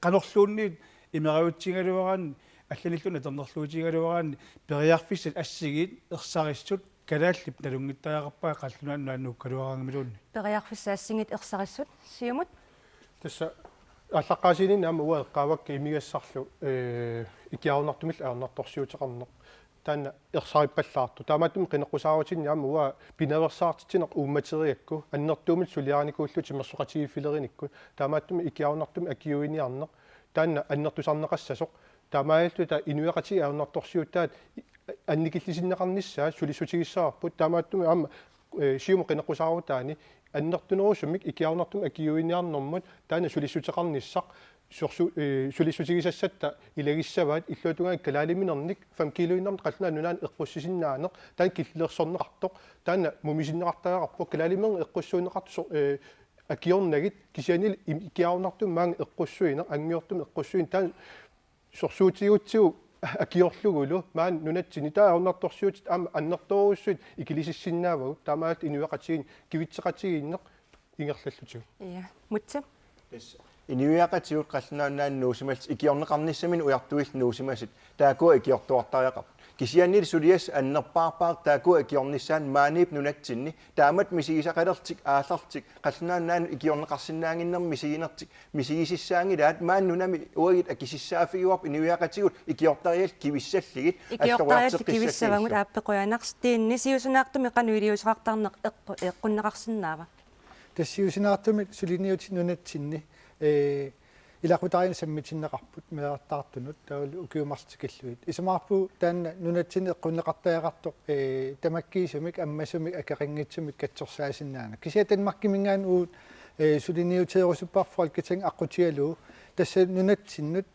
канорлуунни имериутсингалуаран алланиллуна тернерлуутигалуараани периарфиссат ассигит ерсариссут калааллип налунгиттаақарпаа қаллунааннуаннук калуарангамилуунни периарфиссаассигит ерсариссут сиумут тасса аллаққаасинин наама уа эққаавакка имигассарлу икиарунартумил аернарторсиутеқарнеқ таана ерсариппаллаарту таамаатум қинеққусааруутин наама уа пинаверсаартитинеқ уумматериакку аннертуумил сулиааникууллу тимерсоқатигиффилериникку таамаатум икиарунартум акиуиниарнеқ таана аннертусарнеқассасоқ таамааллу та инуяқати аернарторсиутаат анникиллисиннеқарниссаа сулиссутигиссаарпут таамааттуми аама сиумо қинеққусаарутаани аннертунерусумик икиарунартум акиуиниарнэрмут таана сулиссутеқарниссақ сулиссутигисассатта илагиссаваат иллуутунгаа калаалиминерник 5 килоиннарм қаллуна нунаан эққуссисиннаанеқ таан киллерсорнеқартоқ таана мумисиннеқартаагаарпо калаалимерн эққуссуинеқарту акиорнагит кисианил икиарунартум маан эққуссуинеқ ангиортум эққуссуин таан сорсуутигутсигу акиорлугулу маан нунатсини таа орнарторсуут аама аннерторуссуут икилисиссиннаавагу таамаат инуяқатигин кивитсеқатигииннеқ ингерлаллутигу ия мутса инуяқатигут қаллунааннаан нуусималс икиорнеқарниссамин уяртуил нуусимасит таакуа икиортуартариақап кисианнил сулиас аннерпаарпаар таакуа икиорниссаан maaнип нунатсинни таамат мисигисақалертик ааллартик қаллунааннаан икиорнеқарсинаангиннер мисигинертик мисигисиссаангилаат маан нунами уагит акисиссаафигуарп инуяқатигут икиортариал кивиссаллигит икиортариал кивиссавангут ааппеқуянарс тиинни сиусунаартуми қануилиусеқартарнеқ эққуннеқарсинаава тассиусинаартуми сулиниут нунатсинни илақутариан саммитиннеқарпут меэртаартунут таул укиумартикиллуит исамаарпу таанна нунатсини эққуннеқартаягартоқ тамаккиисумик аммасумик акеқингитсумик катсорсаасиннаана кися танмаккимингаан уут сулиниутерусуппар фолкетинг аққутиалуу тасса нунатсиннут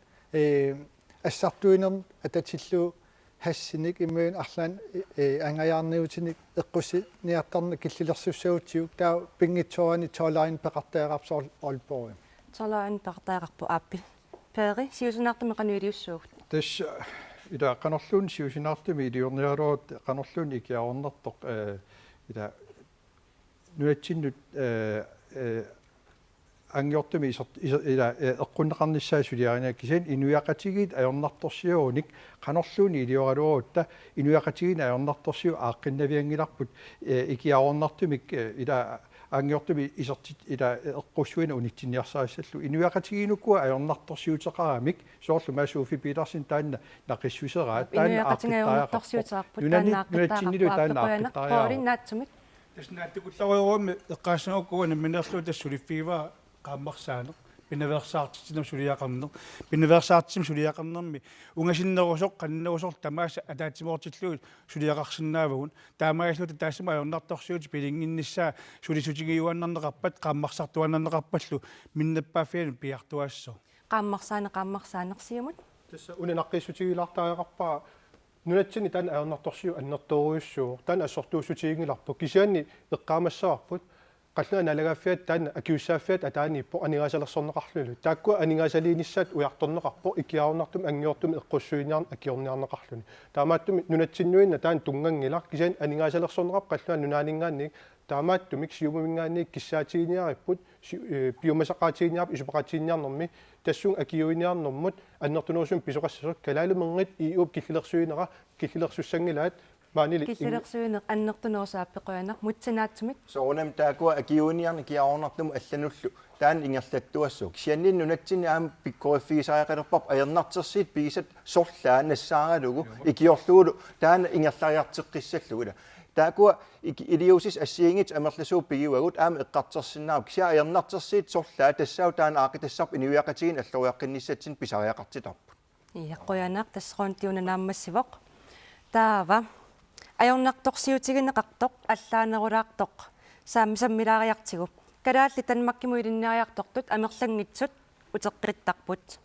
ассартуинерн ататиллуу хассиник иммуин арлаан ангаяарниутиник эққуссиниартарна киллилерсуссаутсиук таа пингитсоани тоолайн пеқартаягаарсоор олпоо Salain partaagarpu aappi. Peri siusunaartumi qanuiliussууgut. Тас ида канерлуун сиусинаартуми илиорниаруут канерлуун икиаорнартоқ ида нуатсиннут ангиортуми ида эққуннеқарниссаа сулиарина кисин инуяқатигит аёрнарторсиууник канерлууни илиоралуутта инуяқатигин аёрнарторсиу ааққиннавиангиларпут икиаорнартумик ида ангиортуми исертит ида эққуссуина унитсиниарсаассаллу инуяқатигинуккуа аёрнарторсиутеқарамик соорлу маасууфи пиларсин таанна нақиссусераа таанна ааққиттариарпут таанна ааққиттариарпут qorinnaatсумик таснааттикулларуйуруми эққааснеқуккуа наминерлуу тассулиффиива qaammarsaane пинаверсаартитинам сулиақарнер пинаверсаартитим сулиақарнерми унгасиннерусоқ қаннерусор тамааса атаатимоортиллуит сулиақарсинаавагун таамааллута таассама аёрнарторсиут пилингиннссаа сулисутигиуаннернеқарпат qaammarsartuannернеқарпаллу миннаппаафиан пиартуассо qaammarsaanеқарсиумут тасса унанаққиссутигилартариақарпаа нунатсини таан аёрнарторсиу аннерторуйуссуу таан ассортуусутигингиларпу кисианни эққаамассаарпут qalluна naлагааффиат таана акиуссааффиат атааниппо анигаасалерсорнеқарлулу тааккуа анигаасалииниссаат уярторнеқарпо икиарунартум ангиортум эққуссуиниарн акиорниарнеқарлуни таамааттуми нунатсиннуинна таан тунгангилар кисиан анигаасалерсорнеқар qalluна нунаанингааник таамааттумик сиумамингаанник киссаатигиниариппут пиумасақаатигиниарп исупақатигиниарнэрми тассун акиуиниарнэрмут аннертунерусум писоқассасок калаалуменгит иуп киллилерсуинера киллилерсуссангилаат кисилерсуинеқ аннертунерусааппеқуянақ мутсинаатсумик соонам таакуа акиуниарни киаорнартум аллануллу таан ингерлаттуассуу кисианнин нунатсини аам пиккориффигисариақалерпап аернартерсиит пигисат сорлаа нассааралугу икиорлуулу таана ингерлариартеққиссаллугула таакуа илиусис ассиингит амерласуу пигиуагут аама эққартерсинаа кися аернартерсиит сорлаа тассау таана аақитассарп инуиақатигин аллориаққинниссатсин писариақартитарпут иаққуянақ тассеқонтиунанааммассивоқ таава аёрнарторсиутигинеқартоқ аллаанерулаартоқ саммилаариартигу калаалли танмаккиму илиннариартортут амерлангитсут утеққириттарпут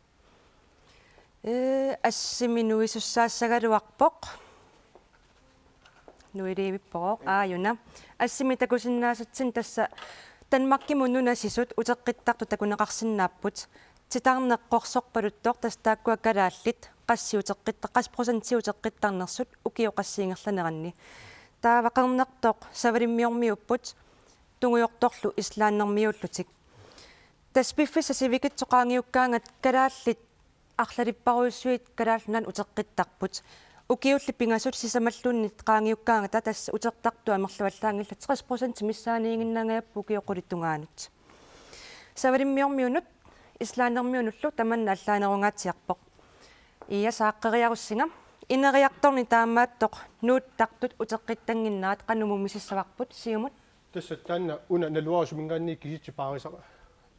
ассиминуисуссаассагалуарпоқ нуилиивиппоқ ааюна ассими такусиннаасатсин тасса танмаккиму нунасисут утеққиттарту такунеқарсинааппут титарнеққорсорпалуттоқ тастааккуа калааллит qassiuteqqitta 10%-utеққиттарнерсут укиоқассиингерланеранни таавақернертоқ савалиммиормиуппут тунгуйорторлу ислааннэрмиуллутик таспиффиса сивикитсоқаангиуккаангат калааллит арлалиппаруйссуит калаалнан утеққиттарпут укиулли пингасут сисамаллууннит qaangiukkaangata тасса утертартуа мерлуаллаангилла 30% миссааниингиннагаяппу укиоқулиттунгаанут савалиммиормиунут ислаанермиунуллу таманна аллаанерунгаатиарпоқ ия сааққериаруссинга инериарторни таамааттоқ нууттартут утеққиттангиннаат qanumumissavарпут сиумут тасса таанна уна налуарусумингаанни киситси паариса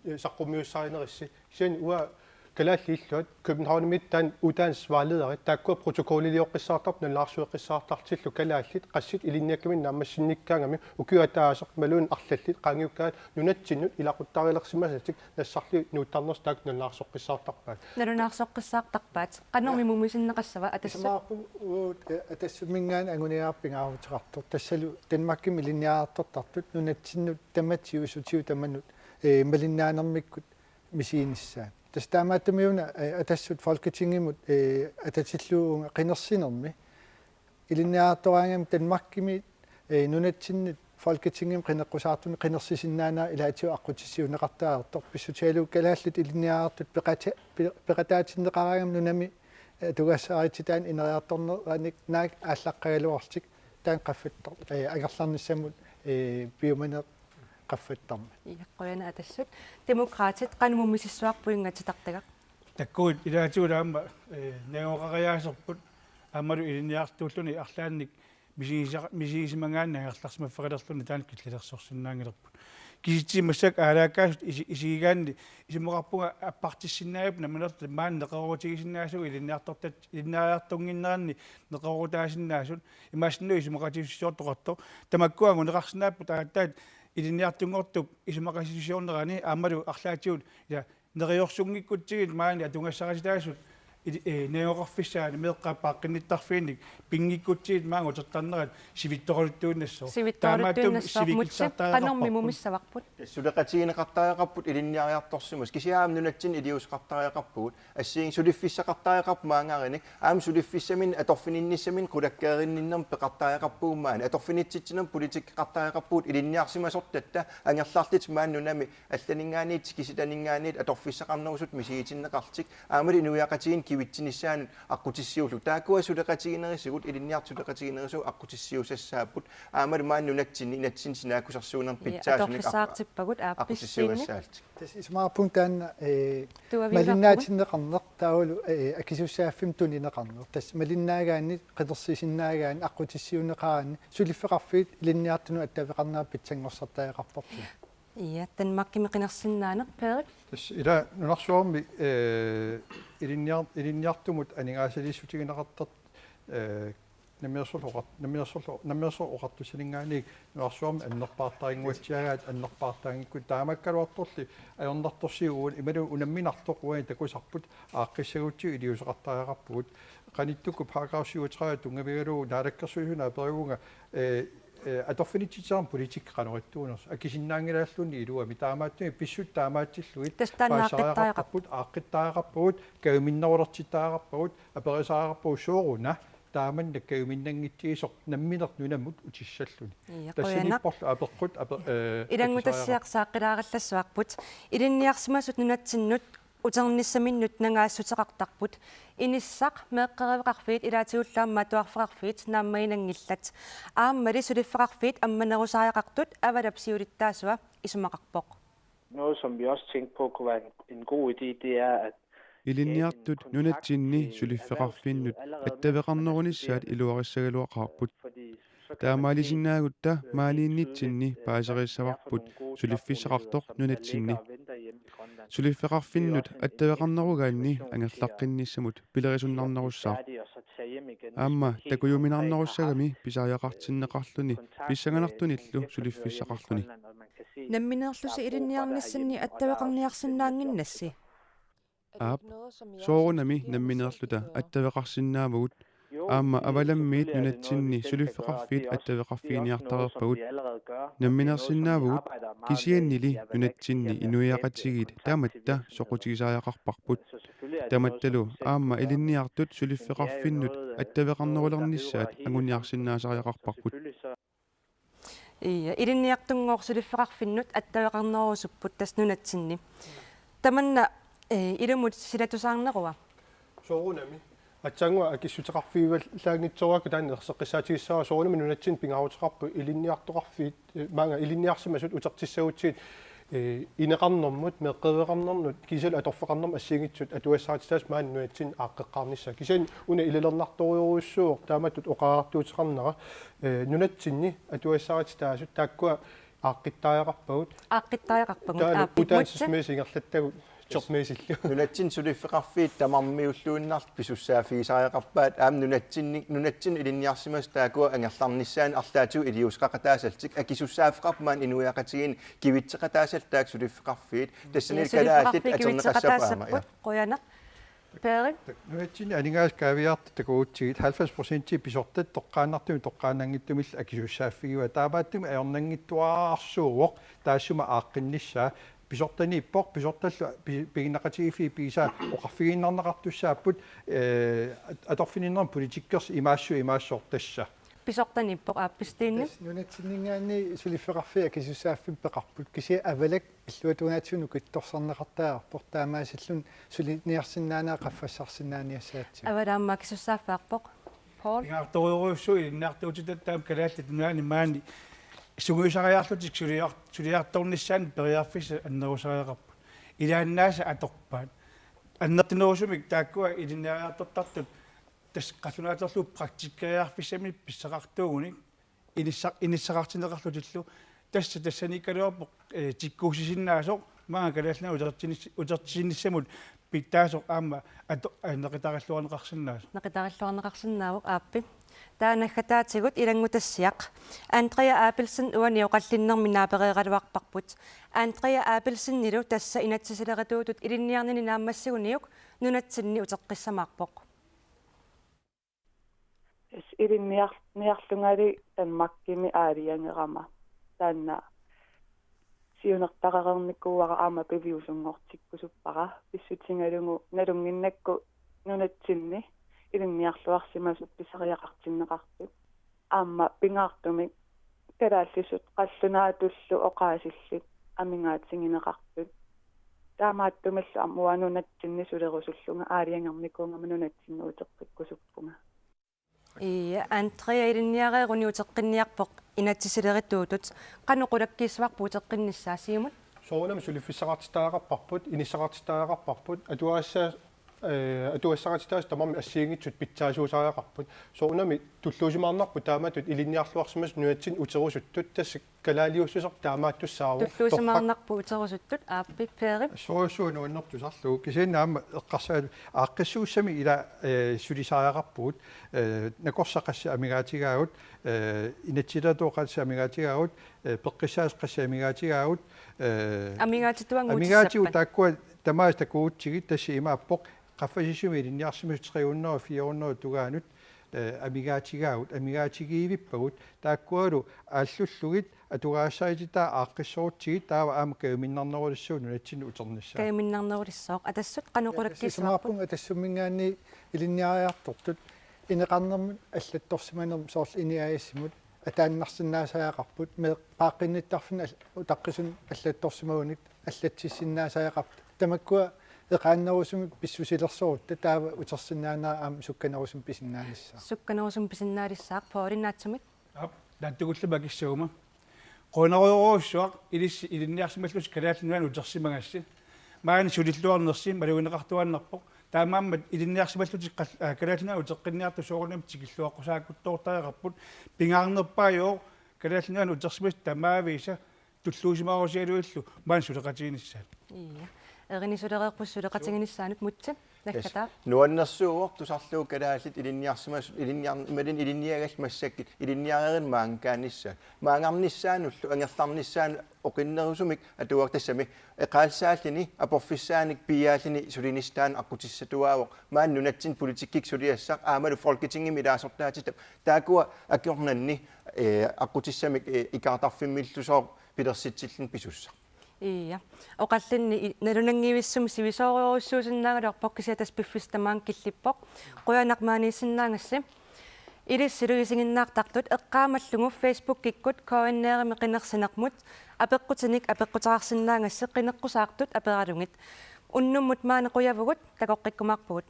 саққумиуссааринерисси сиан уа калааллииллуат Københavnмит таан утаансваалеери тааккуа протоколилиоққиссаартарп налаарсуэққиссаартартиллу калааллит qaссит илинниаккамин нааммассинниккаангами укиуатаасақ малуун арлаллит qaangiukkaat нунатсиннут илақуттаарилерсимасатик нассарли нууттарнерс таак налаарсоққиссаартарпаат налунаарсоққиссаартарпаат qannermi mumisinnеқассава атассумингаан агуниаарпингаарутеқартор тассалу Danmarkim илинниаартортартут нунатсиннут таматсиусутиу таманут малиннаанермиккут мисииниссаа тастаамааттамиуна атассут Folketingimut ататиллуунга qinерсинерми илинниаартораангам Danmarkimi нунатсиннут Folketingim qinеққусаартуни qinерсисиннаанаа илаатиу аққутиссиунеқартаартор писсутиалу калааллит илинниаартут пеқатаатиннеқараангам нунами тугассаарититаан инериарторнераник наак ааллаққагалуарлтик таан qaffаттор агерларниссамут биумане qaffattarma иаққуяна атассут демократит qanumumississuarpuingatitартага таккуит илаатиулаама неоқариаасерпут амалу илиниартууллуни арлаанник мисигисимангаанна арларсимафферилерлуни таанак киллалерсорсиннаангилерпут киситсимассак аалааккаасут исигигаанни исимоқарпунга аппартиссиннааюп наманерт маан неқарутигисиннаасу илинниартортат илиннариартунгиннеранни неқарутаасиннаасут имаассинну исимоқатиуссиортоқарто тамаккуангу неқарсинааппу тааттаат илинниартунгортуп исимақасисиорнерани аамалу арлаатиут ила нериорсунгиккутсигит маани атунгассараситаасут неоқарфиссаани меэққаппааққинниттарфиинник пингиккутсигит маангу тертарнерат сивитторулуттууннассоо qannermi mumissavарпут сулеқатигинеқартариақарпут илинниариарторсимус кисиаам нунатсин илиусқартариақарпугут ассиин сулиффиссақартариақарпу маангаариник аам сулиффиссамин аторфининниссамин қулаккаеринниннерм пеқартариақарпуумаани аторфинитситсинерм политикқартариақарпуут илинниарсимасортатта ангерларлит маан нунами алланингаанит киситанингаанит аторфиссақарнерусут мисигитиннеқартик аамали нуяқатигин кивитсиниссаанут аққутиссиулу таакуа сулеқатигинерисигут илинниартулеқатигинерису аққутиссиусассааппут аамали маан нунатсинни натсин синаакусарсуунер питсаасуник аторфисаартиппагут аапписсиинни тас исмаарпунтаан малиннаатиннеқарнер таавалу акисуссааффим тунинеқарнер тас малиннаагаани қидерсисиннаагаани аққутиссиунеқаани сулиффеқарфиит илинниартуну аттавеқарнаа питсангорсартаақарпарпу ия Danmarkimi qinерсиннаанеқ перик тас ила нунарсуарми илинниартумут анигаасалиссутигинеқартат намиерсорлоқартусилингаани нуарсуарми аннерпаартарингуатсиагаат аннерпаартаангиккут таамаккалуарторли аёрнарторсиугуун ималу унамминартоқуани такусарпут ааққиссагутсиг илиусеқартариақарпугут qanitukku paragraf 37 тунгавигалуу наалаккерсуисуна перигунга аторфинитситсаарм политикканериттуунерс акисиннаангилааллуни илуами таамааттуми писсут таамаатсиллуит тастаанааққиттариақарпут ааққиттариақарпугут кавиминнерулертитариақарпугут аперисариақарпугу сооруна тааман наккавиминнангитсигисоқ намминерт нунаммут утиссаллуни тассиниппорлу аперқут илангутассиақсааққилаараллассуарпут илинниарсимасут нунатсиннут утерниссаминнут нангаассутеқартарпут иниссақ меэққеривеқарфиит илаатигуллаамма туарфеқарфиит нааммаинангиллат ааммали сулиффеқарфиит амманерусариақартут авалапсиулиттаасуа исумақарпоқ. Noget som vi også tænkte på kunne være en god idé, det er at илинниартут нунатсинни сулиффеқарфиннут аттавеқарнерунissaat илуарissagaluaqarput таамаалисиннаагутта маалииннитсинни паасериссаварпут сулиффиссақартоқ нунатсинни сулиффеқарфиннут аттавеқарнеругаанни ангерлаққинниссамут пилерисуннарнеруссаа аама такуюминарнеруссагами писариақартиннеқарлуни писсаганартуниллу сулиффиссақарлуни намминеерлуси илинниарниссанни аттавеқарниарсинаангиннасси аап соорунами намминеерлута аттавеқарсинаамагут аама аваламмиит нунатсинни сулиффеқарфиит аттавеқарфииниартарерпагут намминерсинаавагут кисианнили нунатсинни инуиақатсигит тааматта соқутигисааяқарпарпут таматталу аама илинниартут сулиффеқарфиннут аттавеқарнерулерниссаат агуниарсинаасариақарпарпут ия илинниартунгоор сулиффеқарфиннут аттавеқарнерусуппут тас нунатсинни таманна илумут силатусаарнеруа soorunami atsaangua akissutaqarfiival laangitsoraku taanne erseqqissaatigissaara soorunami nunatsin pingaruteqarpu ilinniartoqarfiit maanga ilinniarsimasut utertissagutiit ineqarnermut meqqeveqarnernut kisal atorfeqarnerm assiingitsut atuassaatitaas maan nunatsin aaqqeqqaarnissa kisan una ilalernartoriuruussuuq taamatut oqaartuuteqarnera nunatsinni atuassaatitaasut taakkua aaqqittajaqarpagut utaanssismeesingerlattagut chormeesillu nunatsin suliffeqarfiit tamarmiulluunnaart pisussaafiisaajaqarpaat nunatsin ilinniarsimas taakua angerlarnissaan arlaatuu iliusqaqataasaltik akisussaaffeqarpumaan inuiaqatigin kivitseqataasaltaak suliffeqarfiit tassanil kalaallit aterneqassappaama qoyanaq peerin nunatsin aningaas kaaviart takuutsigit 90% pisortat toqqaannartumi toqqaannangittumil akisussaaffigua taapaattum aornangittuaarsuuvoq taassuma aaqqinnissaa pisortani ippoq pisortallu piginnaqatigifi piisa oqarfiginnarnaqartussaaput atorfininnerm politikkers imaassortassa pisortani ippoq aappistiinni nunatsinningaanni suliffeqarfia kisusaaffim peqarput kisia avalak illuatunaatsuunu kittorsarneqartaaarpor taamaasallun suliniarsinnaanaa qaffassarsinnaaniassaatsi avalaamma kisussaaffaarpoq Paul ngaartoriuruussu ilinnaartuutittattaam kalaallit nuaani maani suguisariarlutik suliartornissaan periarfissa annerusariaqarput ilaannaasa atorpaat annertinerusumik taakkua ilinniariartortartut tas qallunaatorlu praktikkariarfissami pissaqartuugunik inissaqartineqarlutillu tassanikkaluarpoq tikkuusisinnaasoo maa kalaalna utertisinnissamut pittaasoq aama neqitarilluarneqarsinnaavoq aappi таанаггатаатигут илангутассиақ Андреа Апелсен уаниоқаллиннэрминаапереералуарпарпут Андреа Апелсеннилу тасса инатсисилератуутут илинниарнини нааммассагуниук нунатсинни утеққиссамаарпоқ илинниарлунгали таммаккими аалиангерама таанна сиунертақарерниккууара аама пивиусунгортиккусуппара писсутингалугу налунгиннакку нунатсинни илинниарлуарсимасут писариақартиннеқартут аама пингаартумик калааллисут қаллунаатуллу оqaасиллит амингаатсигинеқартут таамааттумаллу амуанунатсинни сулерусуллунга аалиангерникуунга нунатсинну утеққиккусуппунга Андреа илинниарееруни утеққинниарпоқ инатсисилеритуутут қануқулаккиисварпу утеққиннссаасиумут soorunami suliffissaqartitaaqarparput inissaqartitaaqarparput atuaassaa atuassaqatitaas tamarmi assiingitsut pitsaasuusaaqarput soorunami tulluusimaarnarput taamatut ilinniarluarsimas nunatsin uterusuttut tass kalaaliussuser taamaattussaavu tulluusimaarnarpu uterusuttut aappi peeri soorsuunu unnertusarlu kisinnaama eqqarsaat aaqqissuussami ila sulisaaqarpuut nakorsaqassi amigaatigaawut inatsilatooqassi amigaatigaawut peqqissaasqassi amigaatigaawut amigaatigu taakkua tamaas takuutsigit tassi imaappoq qaffasissumi ilinniarsimus 300 400 tugaanut amigaatigiivippagut taakkualu aallullugit atugaassaajitaa aaqqissoorutsigit taava aama kayuminnarnerulissuun nunatsinnu uternissa kayuminnarnerulissoq atassut qanuqulakkissaarpun атассумингаани илинниариарторtut инеқарнермут аллатторсиманерм соорл иниаиссимут атааннарсинаасаақарпут ме пааққинниттарфина утаққисун аллатторсимагуник аллатсиссиннаасаақарп тамаккуа эқааннерусумик писсусилерсорут таава утерсинаанаа аама сукканерусум писиннаалиссаақ поориннаатсумик даттугуллума киссагума qonariuruussuaq ilinniarsimalлус kalaallunuan utersimagassi maani sulilluarnersi malugineqartuannarpoq таамааммат илинниарсималлутик калааллунаа утеққинниарту соорунам тикиллуаққусаакуттоортариақарпут пингаарнерпаайоо калааллунаа утерсимас тамаависа туллуусимаарусиалуиллу маан сулеқатигиниссаат эринисулереерпуссулеқатигиниссаанут мутса наккатаа нуаннерсууор тусарлуу калааллит илинниарсимас илинниармалин илинниагал массаккит илинниарерин маанкаанissaat маангарниссаануллу ангерларниссаан оқиннерусумик атуартассами эқаалсааллини апорфиссааник пиааллини сулинистаан аққутиссатуаавоқ маан нунатсин политиккик сулиассақ аамалу folketingimi илаасортаатита таакуа акиорнанни аққутиссамик икаартарфиммиллусоо пилерситсиллин писусса ия оқаллинни налунангивиссум сивисоориоруссуусиннаагалуарпоқ кисиатас пиффистамаан киллиппоқ қуянақмааниссиннаангасси илиссилуисигиннаартартут эққаамаллугу Facebook киккут коаннеерами қинерсинермут апеққутиник апеққутаарсиннаангасси қинеққусаартут апералугит уннуммут маанеқуявугут такоққиккумаарпугут